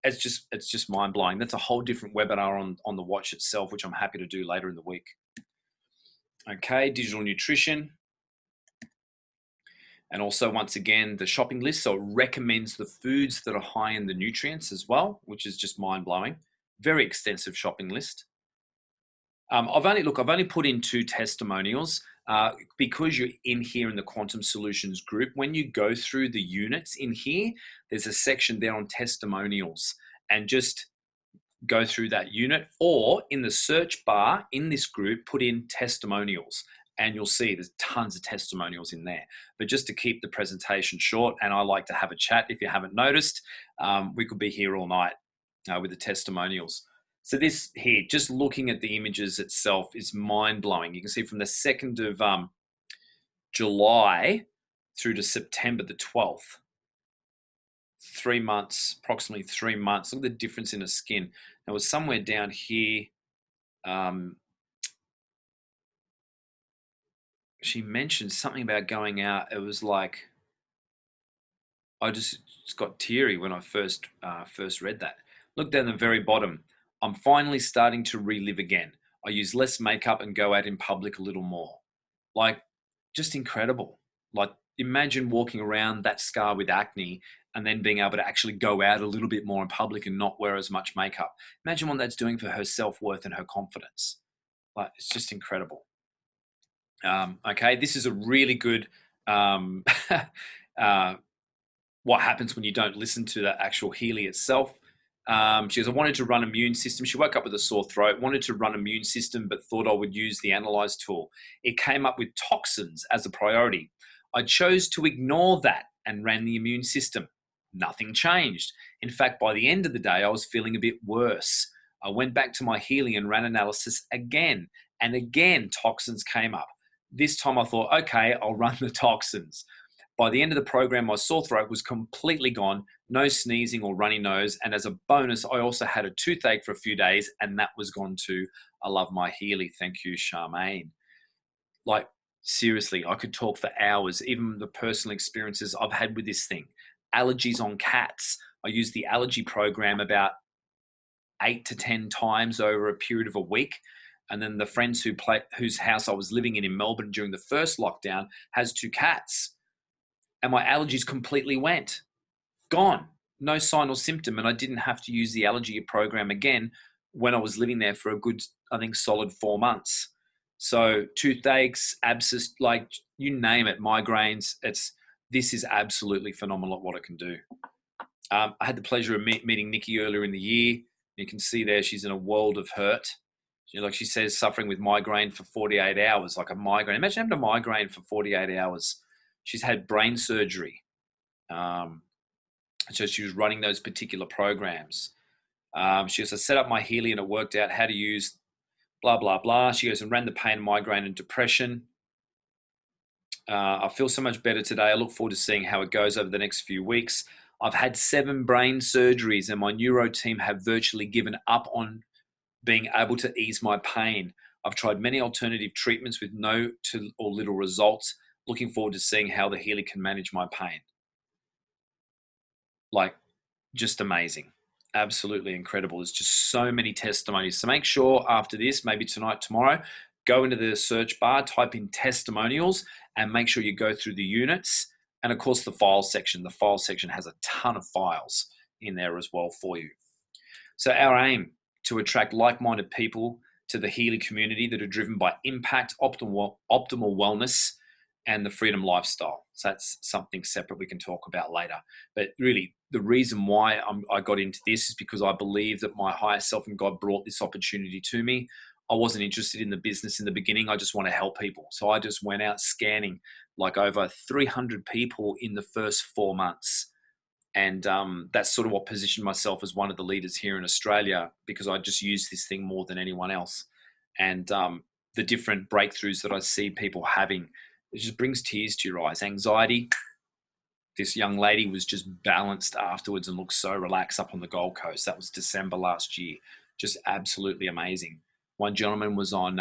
it's just mind blowing. That's a whole different webinar on the watch itself, which I'm happy to do later in the week. Okay, digital nutrition. And also, once again, the shopping list. So it recommends the foods that are high in the nutrients as well, which is just mind blowing. Very extensive shopping list. I've only put in 2 testimonials because you're in here in the Quantum Solutions group. When you go through the units in here, there's a section there on testimonials, and just go through that unit, or in the search bar in this group, put in testimonials, and you'll see there's tons of testimonials in there. But just to keep the presentation short, and I like to have a chat if you haven't noticed, we could be here all night with the testimonials. So this here, just looking at the images itself is mind-blowing. You can see from the 2nd of July through to September the 12th. 3 months, approximately 3 months. Look at the difference in her skin. There was somewhere down here, she mentioned something about going out. It was like, I just got teary when I first read that. Look down the very bottom. I'm finally starting to relive again. I use less makeup and go out in public a little more. Like, just incredible. Like, imagine walking around that scar with acne and then being able to actually go out a little bit more in public and not wear as much makeup. Imagine what that's doing for her self-worth and her confidence. Like, it's just incredible. Okay, this is a really good what happens when you don't listen to the actual Healy itself. She goes, I wanted to run immune system. She woke up with a sore throat, wanted to run immune system, but thought I would use the analyze tool. It came up with toxins as a priority. I chose to ignore that and ran the immune system. Nothing changed. In fact, by the end of the day, I was feeling a bit worse. I went back to my Healy and ran analysis again, and again, toxins came up. This time I thought, okay, I'll run the toxins. By the end of the program, my sore throat was completely gone, no sneezing or runny nose, and as a bonus, I also had a toothache for a few days, and that was gone too. I love my Healy. Thank you, Charmaine. Like, seriously, I could talk for hours, even the personal experiences I've had with this thing. Allergies on cats. I used the allergy program about 8 to 10 times over a period of a week. And then the friends whose house I was living in Melbourne during the first lockdown has 2 cats. And my allergies completely went. Gone. No sign or symptom. And I didn't have to use the allergy program again when I was living there for a good, I think, solid 4 months. So toothaches, abscess, like you name it, migraines, this is absolutely phenomenal at what it can do. I had the pleasure of meeting Nikki earlier in the year. You can see there she's in a world of hurt. Like she says, suffering with migraine for 48 hours, like a migraine. Imagine having a migraine for 48 hours. She's had brain surgery. So she was running those particular programs. She goes, I set up my Healy and it worked out how to use blah, blah, blah. She goes and ran the pain, migraine and depression. I feel so much better today. I look forward to seeing how it goes over the next few weeks. I've had 7 brain surgeries and my neuro team have virtually given up on being able to ease my pain. I've tried many alternative treatments with no to or little results. Looking forward to seeing how the Healy can manage my pain. like just amazing. Absolutely incredible. There's just so many testimonies. So make sure after this, maybe tonight, tomorrow, go into the search bar, type in testimonials, and make sure you go through the units. And of course, the file section. The file section has a ton of files in there as well for you. So our aim to attract like-minded people to the Healy community that are driven by impact, optimal wellness, and the freedom lifestyle. So that's something separate we can talk about later. But really, the reason why I got into this is because I believe that my higher self and God brought this opportunity to me. I wasn't interested in the business in the beginning. I just want to help people. So I just went out scanning like over 300 people in the first 4 months. And that's sort of what positioned myself as one of the leaders here in Australia, because I just use this thing more than anyone else. And the different breakthroughs that I see people having, it just brings tears to your eyes. Anxiety. This young lady was just balanced afterwards and looked so relaxed up on the Gold Coast. That was December last year. Just absolutely amazing. One gentleman was on,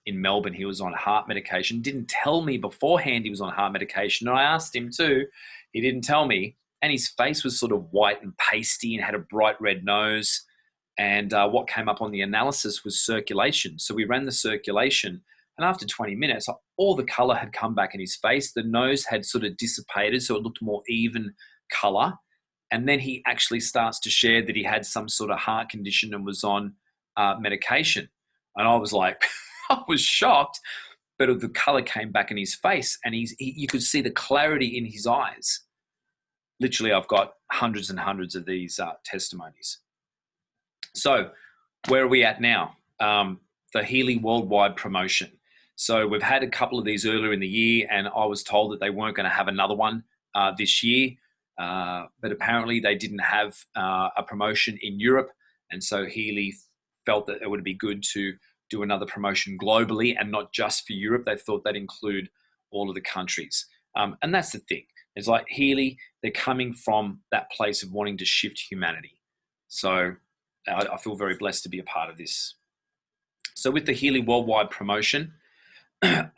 in Melbourne, he was on heart medication. Didn't tell me beforehand he was on heart medication. And I asked him too. He didn't tell me. And his face was sort of white and pasty and had a bright red nose. And what came up on the analysis was circulation. So we ran the circulation. And after 20 minutes, all the color had come back in his face. The nose had sort of dissipated, so it looked more even color. And then he actually starts to share that he had some sort of heart condition and was on medication. And I was like, I was shocked, but the color came back in his face, and you could see the clarity in his eyes. Literally, I've got hundreds and hundreds of these testimonies. So where are we at now? The Healy Worldwide promotion. So we've had a couple of these earlier in the year, and I was told that they weren't going to have another one this year. But apparently they didn't have a promotion in Europe. And so Healy felt that it would be good to do another promotion globally and not just for Europe. They thought that'd include all of the countries. And that's the thing. It's like Healy, they're coming from that place of wanting to shift humanity. So I feel very blessed to be a part of this. So with the Healy Worldwide promotion,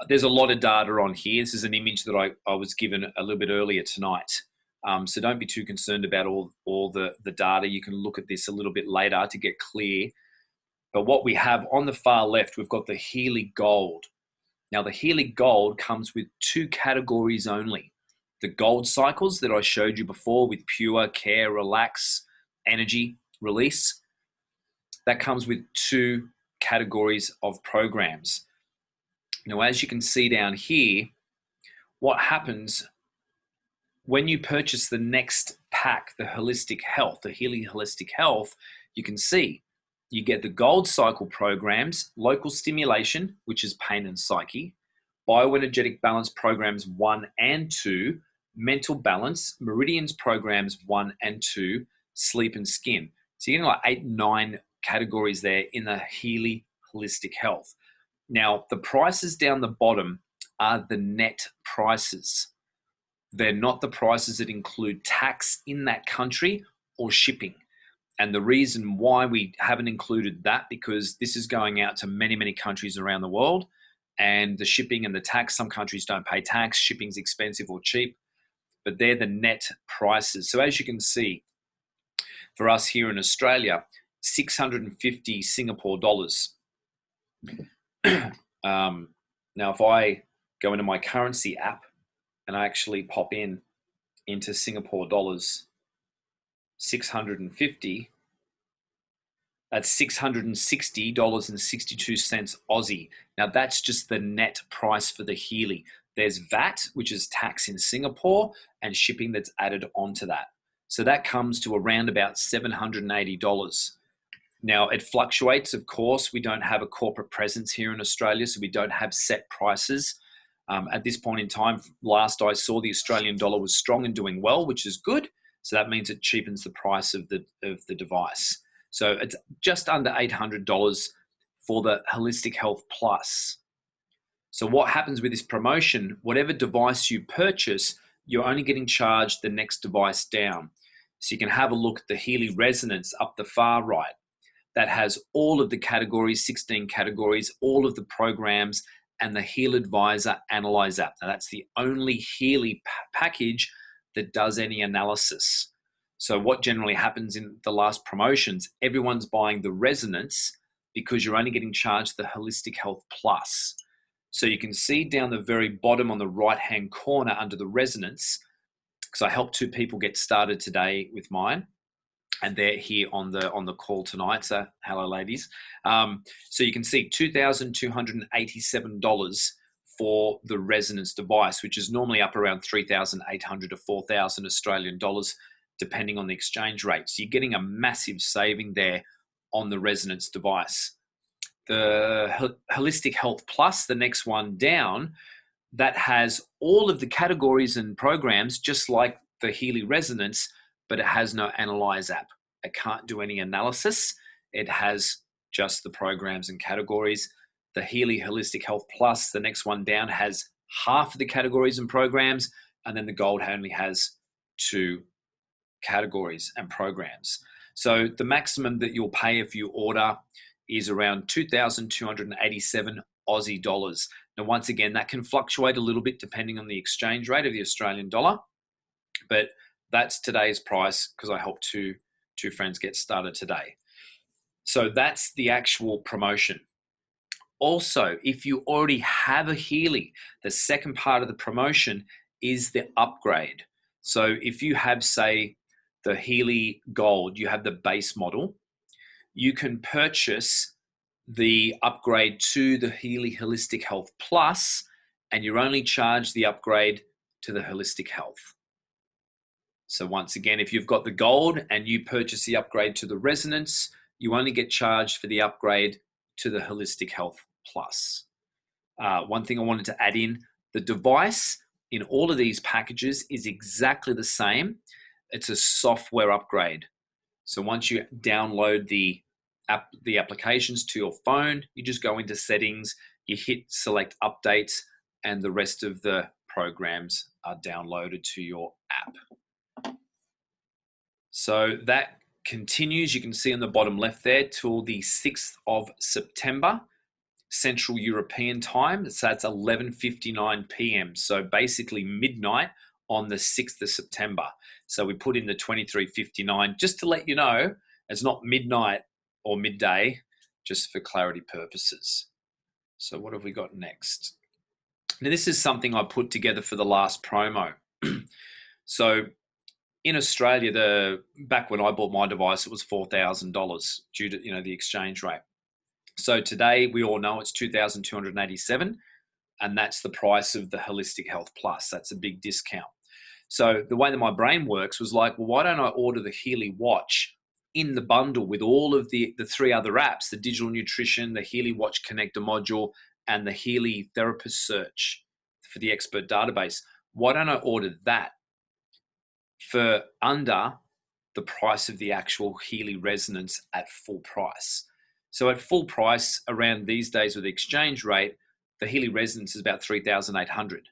there's a lot of data on here. This is an image that I was given a little bit earlier tonight. So don't be too concerned about all the data. You can look at this a little bit later to get clear. But what we have on the far left, we've got the Healy Gold. Now the Healy Gold comes with 2 categories only. The gold cycles that I showed you before with pure, care, relax, energy, release. That comes with 2 categories of programs. Now, as you can see down here, what happens when you purchase the next pack, the Holistic Health, the Healy Holistic Health, you can see you get the gold cycle programs, local stimulation, which is pain and psyche, bioenergetic balance programs 1 and 2, mental balance, meridians programs 1 and 2, sleep and skin. So you're getting like 8, 9 categories there in the Healy Holistic Health. Now, the prices down the bottom are the net prices. They're not the prices that include tax in that country or shipping. And the reason why we haven't included that, because this is going out to many, many countries around the world, and the shipping and the tax, some countries don't pay tax, shipping's expensive or cheap, but they're the net prices. So as you can see, for us here in Australia, 650 Singapore dollars. Now, if I go into my currency app and I actually pop into Singapore dollars, 650, that's $660.62 Aussie. Now, that's just the net price for the Healy. There's VAT, which is tax in Singapore, and shipping that's added onto that. So that comes to around about $780. Now, it fluctuates, of course. We don't have a corporate presence here in Australia, so we don't have set prices. At this point in time, last I saw, the Australian dollar was strong and doing well, which is good. So that means it cheapens the price of the device. So it's just under $800 for the Holistic Health Plus. So what happens with this promotion, whatever device you purchase, you're only getting charged the next device down. So you can have a look at the Healy Resonance up the far right. That has all of the categories, 16 categories, all of the programs, and the Heal Advisor Analyze app. Now that's the only Healy package that does any analysis. So what generally happens in the last promotions, everyone's buying the resonance because you're only getting charged the Holistic Health Plus. So you can see down the very bottom on the right-hand corner under the resonance, because I helped 2 people get started today with mine, and they're here on the call tonight. So hello, ladies. So you can see $2,287 for the resonance device, which is normally up around 3,800 to 4,000 Australian dollars, depending on the exchange rate. So you're getting a massive saving there on the resonance device. The Holistic Health Plus, the next one down, that has all of the categories and programs, just like the Healy Resonance, but it has no Analyze app. It can't do any analysis. It has just the programs and categories. The Healy Holistic Health Plus, the next one down, has half of the categories and programs, and then the Gold only has 2 categories and programs. So the maximum that you'll pay if you order is around 2,287 Aussie dollars. Now, once again, that can fluctuate a little bit depending on the exchange rate of the Australian dollar, but that's today's price because I helped two friends get started today. So that's the actual promotion. Also, if you already have a Healy, the second part of the promotion is the upgrade. So if you have, say, the Healy Gold, you have the base model, you can purchase the upgrade to the Healy Holistic Health Plus, and you're only charged the upgrade to the Holistic Health. So once again, if you've got the Gold and you purchase the upgrade to the Resonance, you only get charged for the upgrade to the Holistic Health Plus. One thing I wanted to add in, the device in all of these packages is exactly the same. It's a software upgrade. So once you download the applications to your phone, you just go into settings, you hit select updates, and the rest of the programs are downloaded to your app. So that continues, you can see on the bottom left there, till the 6th of September, Central European time. So that's 11:59 p.m. So basically midnight on the 6th of September. So we put in the 23:59 just to let you know it's not midnight or midday, just for clarity purposes. So what have we got next? Now this is something I put together for the last promo. So in Australia, back when I bought my device, it was $4,000 due to the exchange rate. So today we all know it's 2,287, and that's the price of the Holistic Health Plus. That's a big discount. So the way that my brain works was like, well, why don't I order the Healy watch in the bundle with all of the 3 other apps, the digital nutrition, the Healy Watch Connector module, and the Healy Therapist Search for the expert database. Why don't I order that for under the price of the actual Healy Resonance at full price? So at full price around these days with the exchange rate, the Healy Resonance is about 3,800.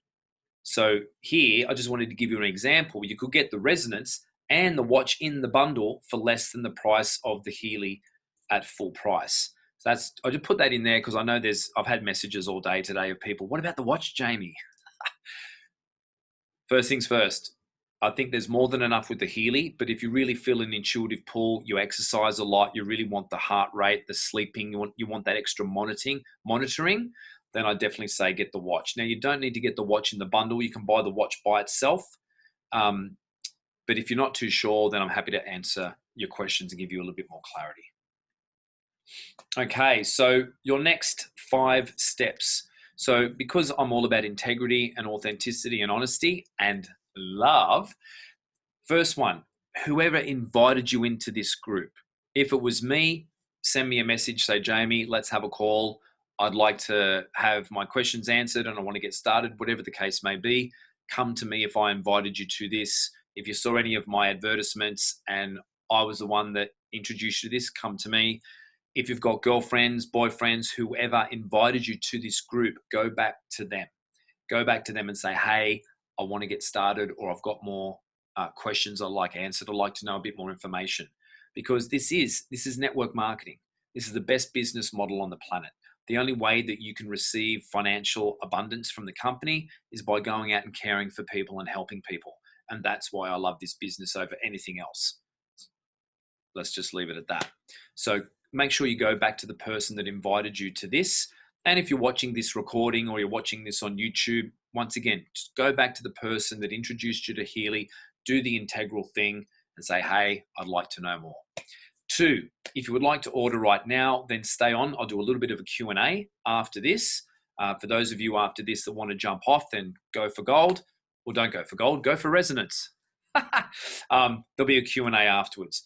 So here, I just wanted to give you an example. You could get the Resonance and the watch in the bundle for less than the price of the Healy at full price. So I just put that in there because I know I've had messages all day today of people, what about the watch, Jamie? First things first, I think there's more than enough with the Healy, but if you really feel an intuitive pull, you exercise a lot, you really want the heart rate, the sleeping, you want that extra monitoring, then I definitely say get the watch. Now, you don't need to get the watch in the bundle. You can buy the watch by itself. But if you're not too sure, then I'm happy to answer your questions and give you a little bit more clarity. Okay, so your next 5 steps. So because I'm all about integrity and authenticity and honesty and love, first one, whoever invited you into this group. If it was me, send me a message, say, Jamie, let's have a call. I'd like to have my questions answered and I want to get started, whatever the case may be. Come to me if I invited you to this. If you saw any of my advertisements and I was the one that introduced you to this, come to me. If you've got girlfriends, boyfriends, whoever invited you to this group, go back to them. Go back to them and say, hey, I want to get started, or I've got more questions I'd like answered. I'd like to know a bit more information, because this is network marketing. This is the best business model on the planet. The only way that you can receive financial abundance from the company is by going out and caring for people and helping people. And that's why I love this business over anything else. Let's just leave it at that. So make sure you go back to the person that invited you to this. And if you're watching this recording or you're watching this on YouTube, once again, just go back to the person that introduced you to Healy, do the integral thing and say, hey, I'd like to know more. 2, if you would like to order right now, then stay on. I'll do a little bit of a Q&A after this. For those of you after this that want to jump off, then go for gold. Or don't go for gold, go for resonance. There'll be a Q&A afterwards.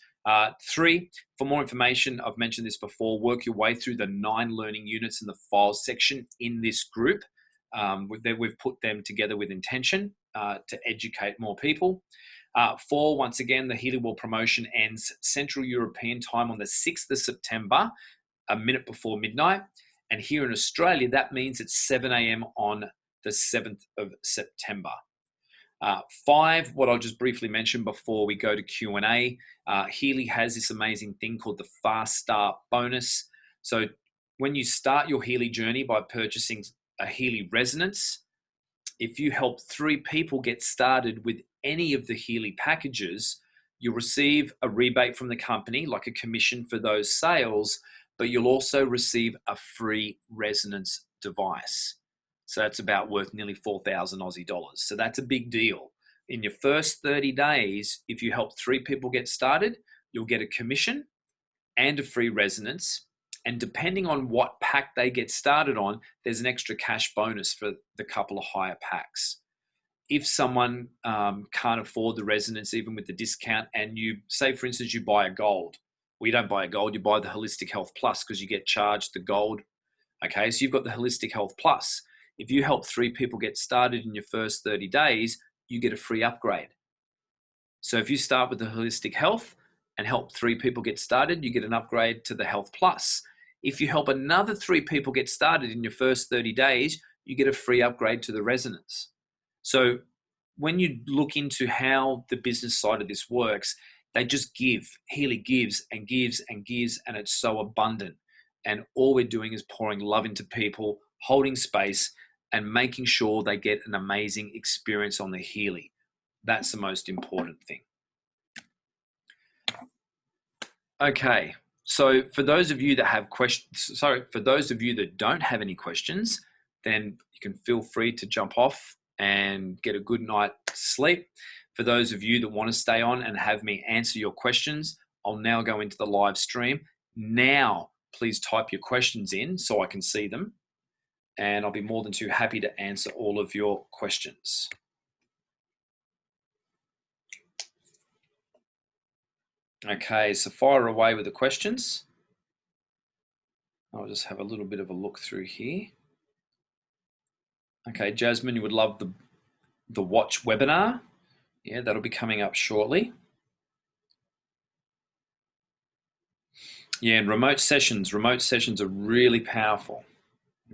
3, for more information, I've mentioned this before, work your way through the 9 learning units in the files section in this group. We've put them together with intention to educate more people. 4, once again, the Healy World promotion ends Central European time on the 6th of September, a minute before midnight. And here in Australia, that means it's 7 a.m. on the 7th of September. 5, what I'll just briefly mention before we go to Q&A, Healy has this amazing thing called the Fast Start bonus. So when you start your Healy journey by purchasing a Healy Resonance, if you help 3 people get started with any of the Healy packages, you'll receive a rebate from the company, like a commission for those sales, but you'll also receive a free resonance device. So that's about worth nearly 4,000 Aussie dollars. So that's a big deal. In your first 30 days, if you help 3 people get started, you'll get a commission and a free resonance. And depending on what pack they get started on, there's an extra cash bonus for the couple of higher packs. If someone can't afford the resonance, even with the discount, and you say, for instance, you buy a gold. Well, you don't buy a gold, you buy the Holistic Health Plus because you get charged the gold. Okay, so you've got the Holistic Health Plus. If you help 3 people get started in your first 30 days, you get a free upgrade. So if you start with the Holistic Health and help 3 people get started, you get an upgrade to the Health Plus. If you help another 3 people get started in your first 30 days, you get a free upgrade to the Resonance. So when you look into how the business side of this works, they just give. Healy gives and gives and gives, and it's so abundant. And all we're doing is pouring love into people, holding space, and making sure they get an amazing experience on the Healy. That's the most important thing. Okay, so for those of you that have questions, for those of you that don't have any questions, then you can feel free to jump off and get a good night's sleep. For those of you that want to stay on and have me answer your questions, I'll now go into the live stream. Now, please type your questions in so I can see them, and I'll be more than too happy to answer all of your questions. Okay, so fire away with the questions. I'll just have a little bit of a look through here. Okay, Jasmine, you would love the watch webinar. Yeah, that'll be coming up shortly. Yeah, and remote sessions are really powerful.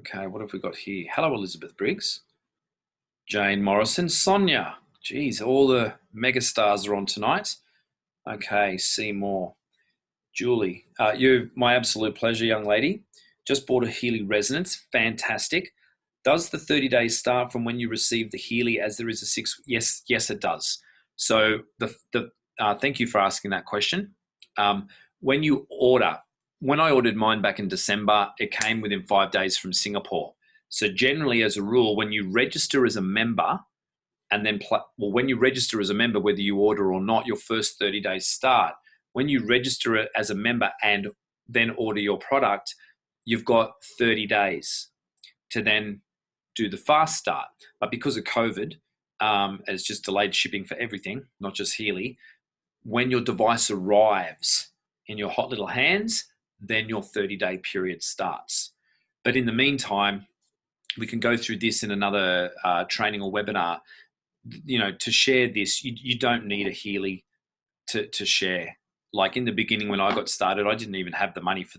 Okay, what have we got here? Hello, Elizabeth Briggs. Jane Morrison, Sonia. Geez, all the mega stars are on tonight. Okay, Seymour. Julie, my absolute pleasure, young lady. Just bought a Healy Resonance, fantastic. Does the 30 days start from when you receive the Healy as there is a 6? Yes, it does. So thank you for asking that question. When you order, when I ordered mine back in December, it came within 5 days from Singapore. So generally, as a rule, when you register as a member, and then, when you register as a member, whether you order or not, your first 30 days start. When you register as a member and then order your product, you've got 30 days to then do the fast start. But because of COVID, it's just delayed shipping for everything, not just Healy. When your device arrives in your hot little hands, then your 30-day period starts. But in the meantime, we can go through this in another training or webinar. You know, to share this, you don't need a Healy to share. Like in the beginning when I got started, I didn't even have the money for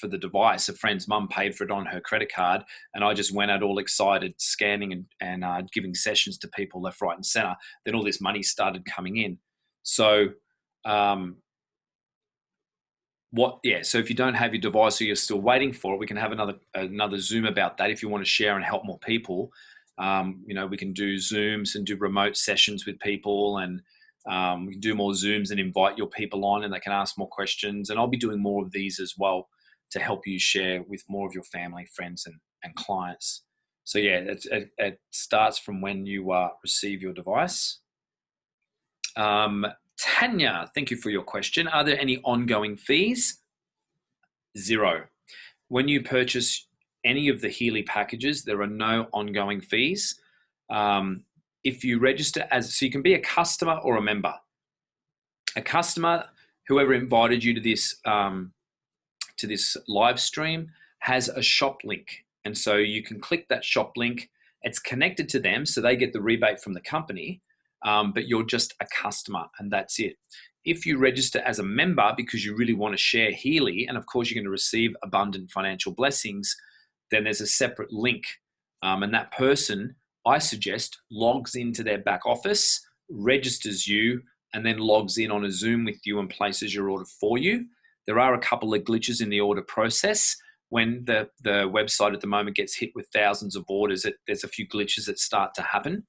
the device. A friend's mum paid for it on her credit card, and I just went out all excited, scanning and giving sessions to people left, right, and center. Then all this money started coming in. So, so if you don't have your device or you're still waiting for it, we can have another Zoom about that if you want to share and help more people. You know, we can do Zooms and do remote sessions with people and We can do more Zooms and invite your people on, and they can ask more questions. And I'll be doing more of these as well to help you share with more of your family, friends, and clients. So yeah, it starts from when you receive your device. Tanya, thank you for your question. Are there any ongoing fees? 0. When you purchase any of the Healy packages, there are no ongoing fees. If you register so you can be a customer or a member. A customer, whoever invited you to this live stream, has a shop link. And so you can click that shop link. It's connected to them, so they get the rebate from the company, but you're just a customer, and that's it. If you register as a member because you really want to share Healy, and of course you're going to receive abundant financial blessings, then there's a separate link. And that person, I suggest, logs into their back office, registers you, and then logs in on a Zoom with you and places your order for you. There are a couple of glitches in the order process. When the website at the moment gets hit with thousands of orders, there's a few glitches that start to happen.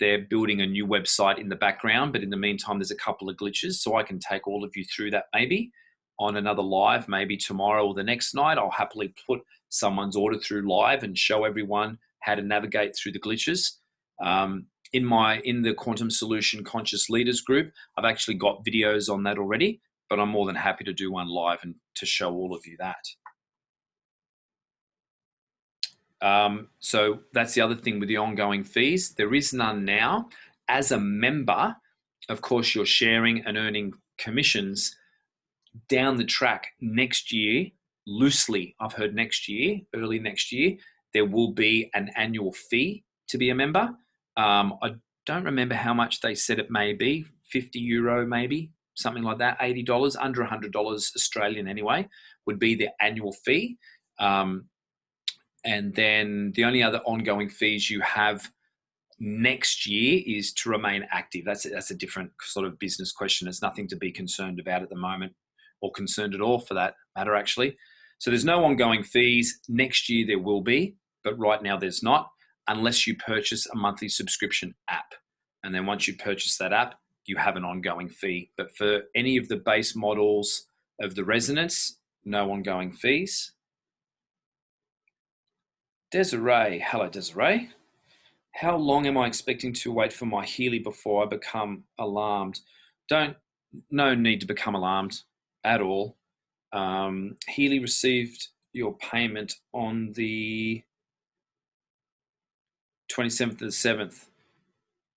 They're building a new website in the background, but in the meantime, there's a couple of glitches. So I can take all of you through that maybe on another live, maybe tomorrow or the next night. I'll happily put someone's order through live and show everyone how to navigate through the glitches. In the Quantum Solution Conscious Leaders group, I've actually got videos on that already, but I'm more than happy to do one live and to show all of you that. So that's the other thing with the ongoing fees. There is none now. As a member, of course, you're sharing and earning commissions down the track next year. Loosely, I've heard next year, early next year, there will be an annual fee to be a member. I don't remember how much they said it may be, €50 maybe, something like that, $80, under $100 Australian anyway, would be the annual fee. And then the only other ongoing fees you have next year is to remain active. That's a different sort of business question. It's nothing to be concerned about at the moment, or concerned at all for that matter, actually. So there's no ongoing fees. Next year there will be, but right now there's not, unless you purchase a monthly subscription app. And then once you purchase that app, you have an ongoing fee. But for any of the base models of the Resonance, no ongoing fees. Desiree, hello Desiree. How long am I expecting to wait for my Healy before I become alarmed? No need to become alarmed at all. Healy received your payment on the 27th of the 7th.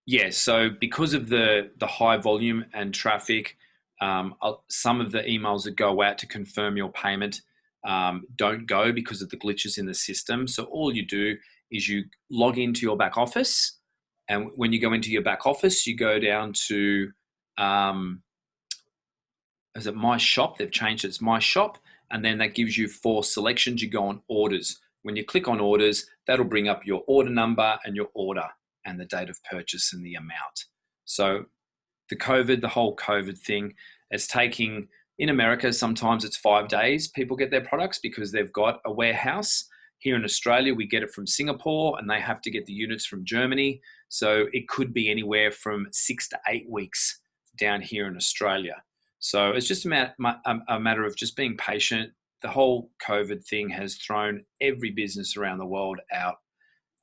Yeah, so because of the high volume and traffic, some of the emails that go out to confirm your payment don't go because of the glitches in the system. So all you do is you log into your back office, and when you go into your back office, you go down to is it My Shop? They've changed it. It's My Shop, and then that gives you 4 selections. You go on Orders. When you click on Orders, that'll bring up your order number and your order and the date of purchase and the amount. So the whole COVID thing, it's taking, in America, sometimes it's 5 days people get their products because they've got a warehouse. Here in Australia, we get it from Singapore, and they have to get the units from Germany. So it could be anywhere from 6 to 8 weeks down here in Australia. So it's just a matter of just being patient. The whole COVID thing has thrown every business around the world out.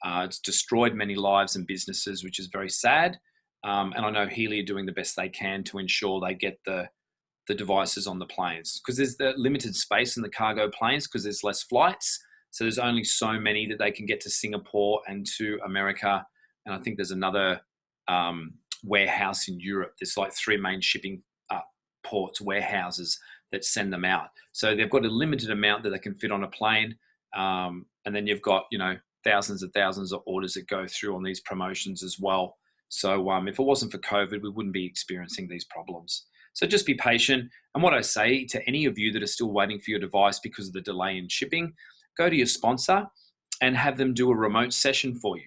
It's destroyed many lives and businesses, which is very sad. And I know Healy are doing the best they can to ensure they get the devices on the planes, because there's the limited space in the cargo planes because there's less flights. So there's only so many that they can get to Singapore and to America. And I think there's another warehouse in Europe. There's like 3 main shipping ports, warehouses that send them out. So they've got a limited amount that they can fit on a plane. And then you've got, thousands and thousands of orders that go through on these promotions as well. So if it wasn't for COVID, we wouldn't be experiencing these problems. So just be patient. And what I say to any of you that are still waiting for your device because of the delay in shipping, go to your sponsor and have them do a remote session for you.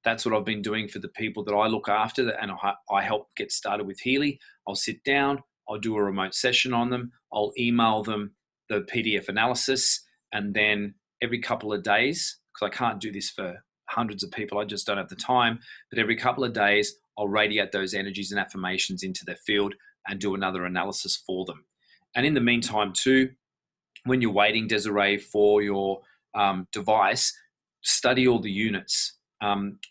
That's what I've been doing for the people that I look after and I help get started with Healy. I'll sit down, I'll do a remote session on them, I'll email them the PDF analysis, and then every couple of days, because I can't do this for hundreds of people, I just don't have the time, but every couple of days I'll radiate those energies and affirmations into their field and do another analysis for them. And in the meantime too, when you're waiting, Desiree, for your device, study all the units.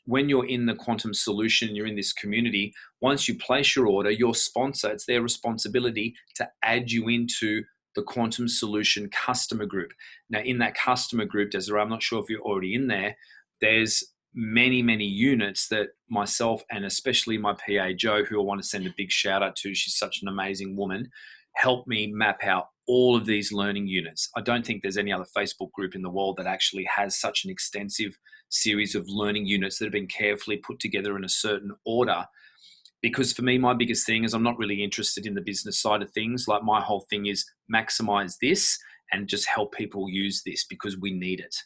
When you're in the quantum solution, you're in this community, once you place your order, your sponsor, it's their responsibility to add you into the quantum solution customer group. Now, in that customer group, Desiree, I'm not sure if you're already in there, there's many, many units that myself and especially my PA, Jo, who I want to send a big shout out to, she's such an amazing woman, helped me map out all of these learning units. I don't think there's any other Facebook group in the world that actually has such an extensive series of learning units that have been carefully put together in a certain order. Because for me, my biggest thing is I'm not really interested in the business side of things. Like my whole thing is maximize this and just help people use this because we need it.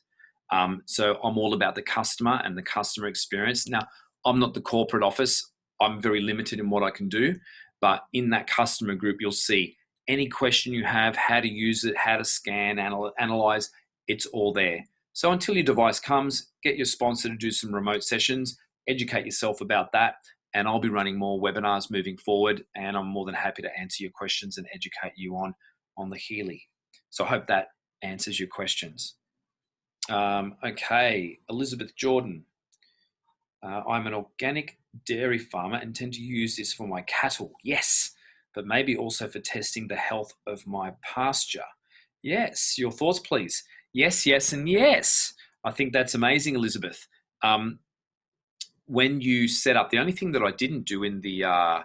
So I'm all about the customer and the customer experience. Now, I'm not the corporate office. I'm very limited in what I can do. But in that customer group, you'll see any question you have, how to use it, how to scan, analyze, it's all there. So until your device comes, get your sponsor to do some remote sessions, educate yourself about that, and I'll be running more webinars moving forward, and I'm more than happy to answer your questions and educate you on the Healy. So I hope that answers your questions. Okay, Elizabeth Jordan. I'm an organic dairy farmer and tend to use this for my cattle. Yes, but maybe also for testing the health of my pasture. Yes, your thoughts, please. Yes, yes, and yes. I think that's amazing, Elizabeth. When you set up, the only thing that I didn't do in the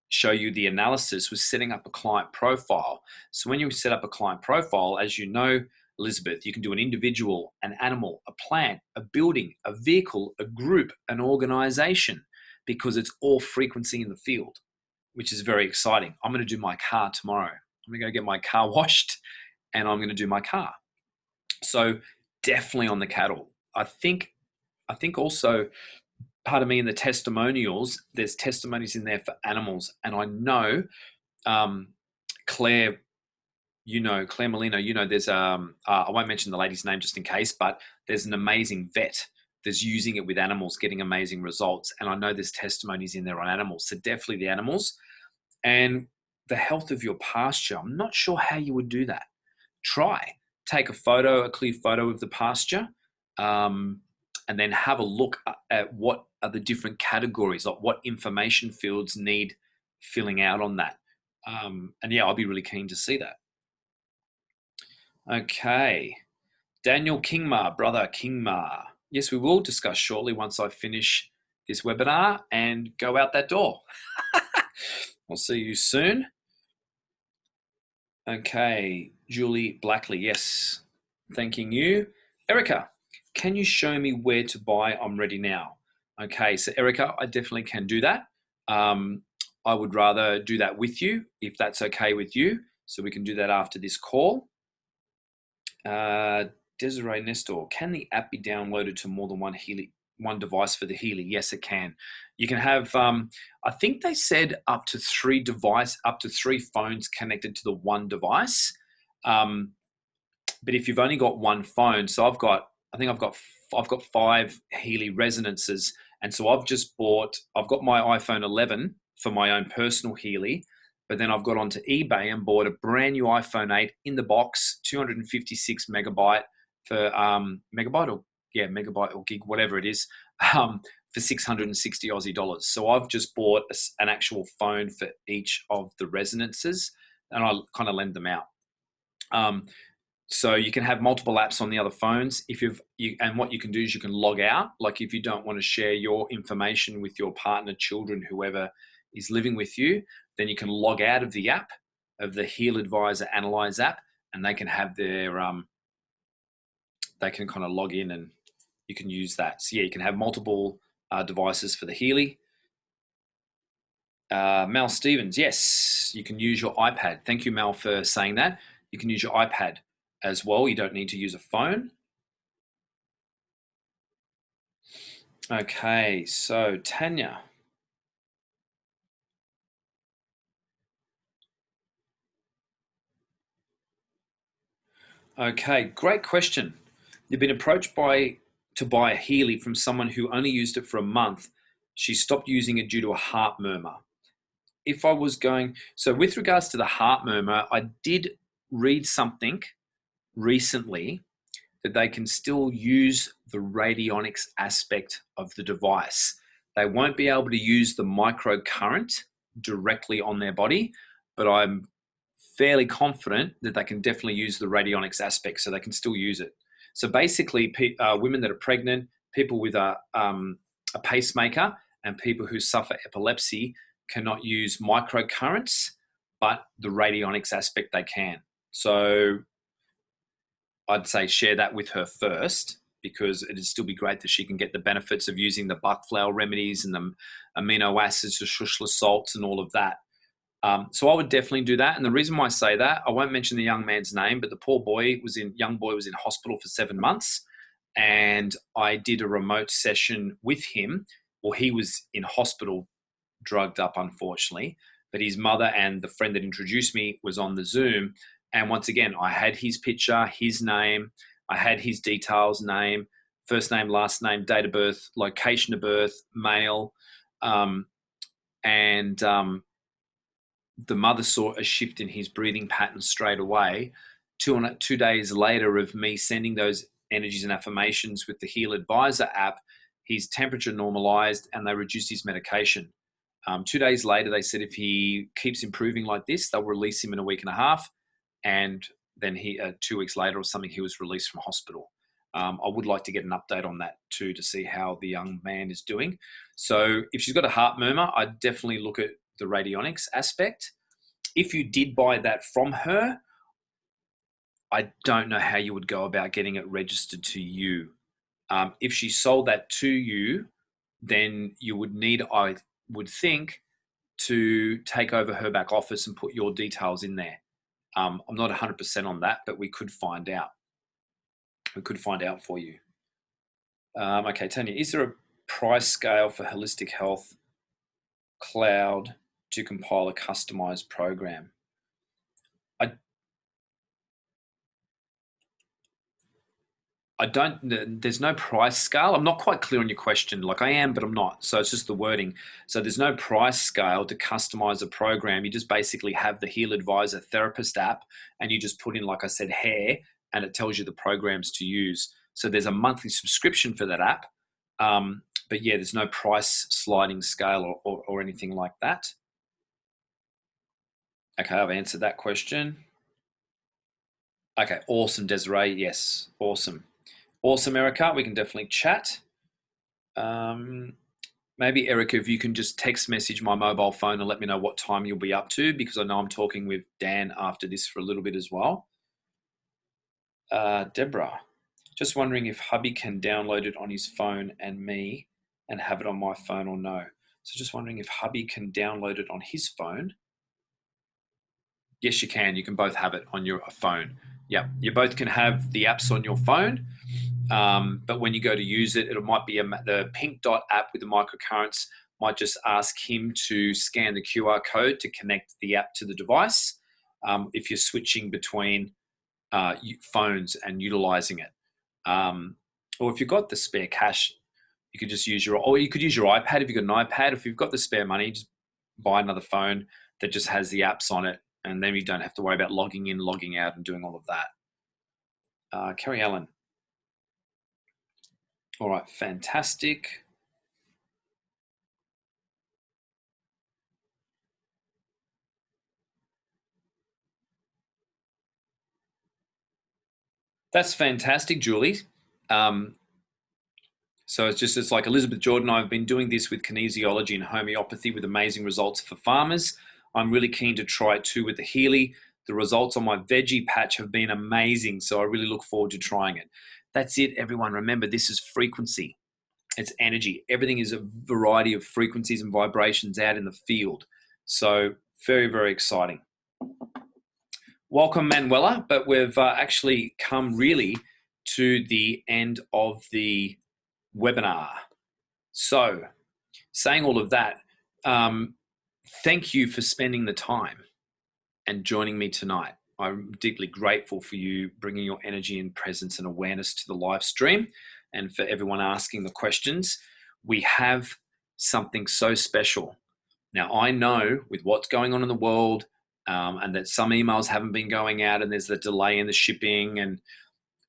show you the analysis was setting up a client profile. So when you set up a client profile, as you know, Elizabeth, you can do an individual, an animal, a plant, a building, a vehicle, a group, an organization, because it's all frequency in the field, which is very exciting. I'm going to do my car tomorrow. I'm going to go get my car washed and I'm going to do my car. So definitely on the cattle. I think also part of me in the testimonials, there's testimonies in there for animals. And I know Claire Molino, there's I won't mention the lady's name just in case, but there's an amazing vet that's using it with animals, getting amazing results. And I know there's testimonies in there on animals. So definitely the animals. And the health of your pasture, I'm not sure how you would do that. Take a clear photo of the pasture, and then have a look at what are the different categories, like what information fields need filling out on that. And yeah, I'll be really keen to see that. Okay, Daniel Kingma, brother Kingma. Yes, we will discuss shortly once I finish this webinar and go out that door. I'll see you soon. Okay, Julie Blackley, yes, thanking you. Erica, can you show me where to buy? I'm ready now. Okay, so Erica, I definitely can do that. I would rather do that with you, if that's okay with you. So we can do that after this call. Desiree Nestor, can the app be downloaded to more than one device for the Healy? Yes, it can. You can have, I think they said up to three phones connected to the one device. But if you've only got one phone, so I've got 5 Healy resonances, and so I've got my iPhone 11 for my own personal Healy, but then I've got onto eBay and bought a brand new iPhone 8 in the box, 256 megabyte for megabyte or gig, whatever it is, for 660 Aussie dollars. So I've just bought an actual phone for each of the resonances, and I kind of lend them out. So you can have multiple apps on the other phones. And what you can do is you can log out. Like if you don't want to share your information with your partner, children, whoever is living with you, then you can log out of the app, of the Heal Advisor Analyze app, and they can have their, they can kind of log in and you can use that. So yeah, you can have multiple devices for the Healy. Mel Stevens, yes, you can use your iPad. Thank you, Mel, for saying that. You can use your iPad as well. You don't need to use a phone. Okay, so Tanya. Okay, great question. You've been approached to buy a Healy from someone who only used it for a month. she stopped using it due to a heart murmur. If I was going, so with regards to the heart murmur, I did read something recently that they can still use the radionics aspect of the device. They won't be able to use the microcurrent directly on their body, but I'm fairly confident that they can definitely use the radionics aspect, so they can still use it. So basically, women that are pregnant, people with a pacemaker, and people who suffer epilepsy cannot use microcurrents, but the radionics aspect they can. So I'd say share that with her first, because it'd still be great that she can get the benefits of using the buck flower remedies and the amino acids, the shushless salts and all of that. So I would definitely do that. And the reason why I say that, I won't mention the young man's name, but the young boy was in hospital for 7 months, and I did a remote session with him. Well, he was in hospital, drugged up, unfortunately, but his mother and the friend that introduced me was on the Zoom. And once again, I had his picture, his name, I had his details, name, first name, last name, date of birth, location of birth, male, and the mother saw a shift in his breathing pattern straight away. 2 days later of me sending those energies and affirmations with the Heal Advisor app, his temperature normalized and they reduced his medication. 2 days later, they said if he keeps improving like this, they'll release him in a week and a half. And then 2 weeks later or something, he was released from hospital. I would like to get an update on that too, to see how the young man is doing. So if she's got a heart murmur, I'd definitely look at the radionics aspect. If you did buy that from her, I don't know how you would go about getting it registered to you. If she sold that to you, then you would need, I would think, to take over her back office and put your details in there. I'm not 100% on that, but we could find out. We could find out for you. Okay, Tanya, is there a price scale for Holistic Health Cloud to compile a customized program? There's no price scale. I'm not quite clear on your question. Like I am, but I'm not. So it's just the wording. So there's no price scale to customize a program. You just basically have the Heal Advisor Therapist app and you just put in, like I said, hair, and it tells you the programs to use. So there's a monthly subscription for that app. But yeah, there's no price sliding scale or anything like that. Okay, I've answered that question. Okay, awesome, Desiree. Yes, awesome. Awesome, Erica. We can definitely chat. Maybe, Erica, if you can just text message my mobile phone and let me know what time you'll be up to, because I know I'm talking with Dan after this for a little bit as well. Deborah, just wondering if hubby can download it on his phone and me and have it on my phone or no. So just wondering if hubby can download it on his phone. Yes, you can. You can both have it on your phone. Yeah, you both can have the apps on your phone. But when you go to use it, it might be the pink dot app with the microcurrents might just ask him to scan the QR code to connect the app to the device. If you're switching between phones and utilizing it, or if you've got the spare cash, you could just use or you could use your iPad. If you've got an iPad, if you've got the spare money, just buy another phone that just has the apps on it, and then you don't have to worry about logging in, logging out, and doing all of that. Kerry Allen. All right, fantastic. That's fantastic, Julie. So it's like Elizabeth Jordan. I've been doing this with kinesiology and homeopathy with amazing results for farmers. I'm really keen to try it too with the Healy. The results on my veggie patch have been amazing, so I really look forward to trying it. That's it, everyone. Remember, this is frequency. It's energy. Everything is a variety of frequencies and vibrations out in the field. So very, very exciting. Welcome, Manuela, but we've actually come really to the end of the webinar. So saying all of that, thank you for spending the time and joining me tonight. I'm deeply grateful for you bringing your energy and presence and awareness to the live stream, and for everyone asking the questions. We have something so special. Now, I know with what's going on in the world, and that some emails haven't been going out and there's the delay in the shipping and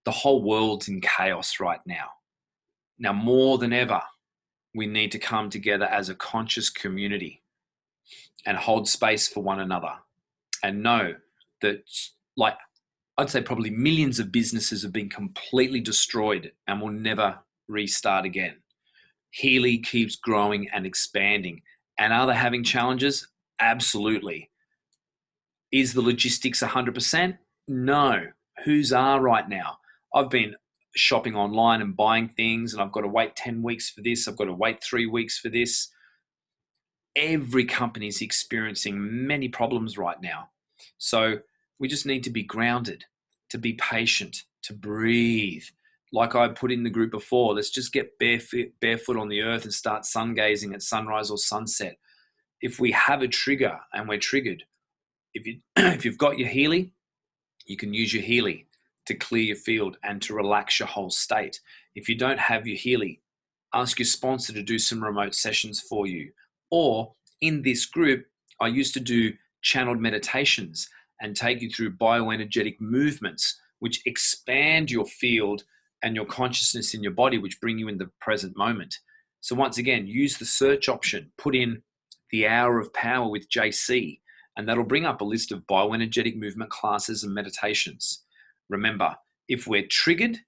the whole world's in chaos right now. Now, more than ever, we need to come together as a conscious community and hold space for one another and know that, like, I'd say probably millions of businesses have been completely destroyed and will never restart again. Healy keeps growing and expanding. And are they having challenges? Absolutely. Is the logistics 100%? No. Whose are right now? I've been shopping online and buying things, and I've got to wait 10 weeks for this. I've got to wait 3 weeks for this. Every company is experiencing many problems right now. So we just need to be grounded, to be patient, to breathe. Like I put in the group before, let's just get barefoot on the earth and start sun gazing at sunrise or sunset. If we have a trigger and we're triggered, if you've got your Healy, you can use your Healy to clear your field and to relax your whole state. If you don't have your Healy, ask your sponsor to do some remote sessions for you. Or in this group, I used to do channeled meditations and take you through bioenergetic movements, which expand your field and your consciousness in your body, which bring you in the present moment. So once again, use the search option, put in the Hour of Power with JC, and that'll bring up a list of bioenergetic movement classes and meditations. Remember, if we're triggered,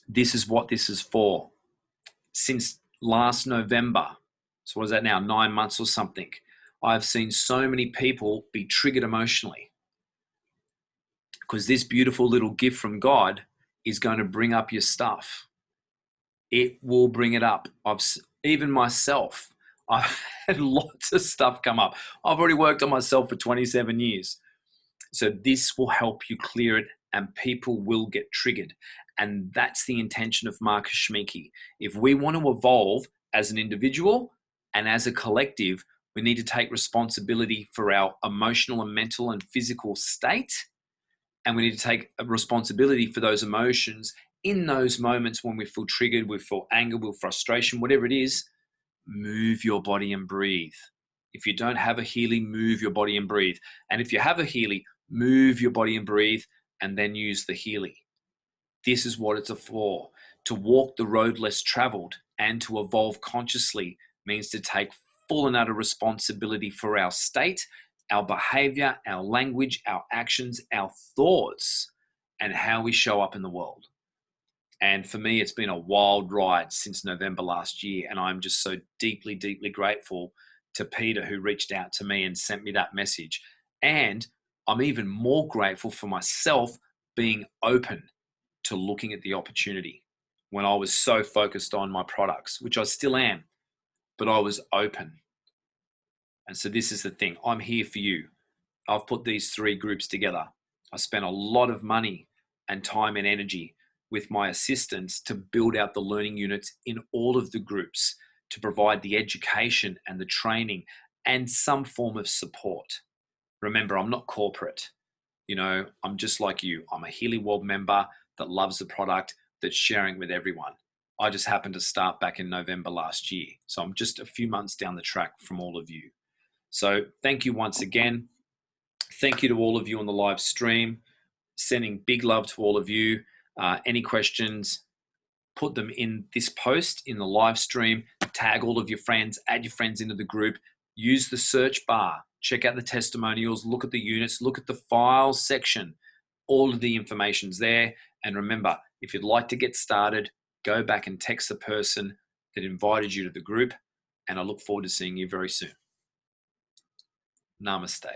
this is what this is for. Since last November, so what is that now, 9 months or something, I've seen so many people be triggered emotionally because this beautiful little gift from God is going to bring up your stuff. It will bring it up. Even myself, I've had lots of stuff come up. I've already worked on myself for 27 years. So this will help you clear it, and people will get triggered. And that's the intention of Marcus Schmieke. If we want to evolve as an individual and as a collective, we need to take responsibility for our emotional and mental and physical state. And we need to take a responsibility for those emotions in those moments when we feel triggered, we feel anger, we feel frustration, whatever it is. Move your body and breathe. If you don't have a Healy, move your body and breathe. And if you have a Healy, move your body and breathe, and then use the Healy. This is what it's for. To walk the road less traveled and to evolve consciously means to take full and utter responsibility for our state, our behavior, our language, our actions, our thoughts, and how we show up in the world. And for me, it's been a wild ride since November last year. And I'm just so deeply, deeply grateful to Peter, who reached out to me and sent me that message. And I'm even more grateful for myself being open to looking at the opportunity when I was so focused on my products, which I still am, but I was open. And so this is the thing. I'm here for you. I've put these 3 groups together. I spent a lot of money and time and energy with my assistants to build out the learning units in all of the groups, to provide the education and the training and some form of support. Remember, I'm not corporate. I'm just like you. I'm a Healy World member that loves the product, that's sharing with everyone. I just happened to start back in November last year. So I'm just a few months down the track from all of you. So thank you once again. Thank you to all of you on the live stream. Sending big love to all of you. Any questions, put them in this post in the live stream. Tag all of your friends, add your friends into the group. Use the search bar. Check out the testimonials, look at the units, look at the files section. All of the information's there. And remember, if you'd like to get started, go back and text the person that invited you to the group. And I look forward to seeing you very soon. Namaste.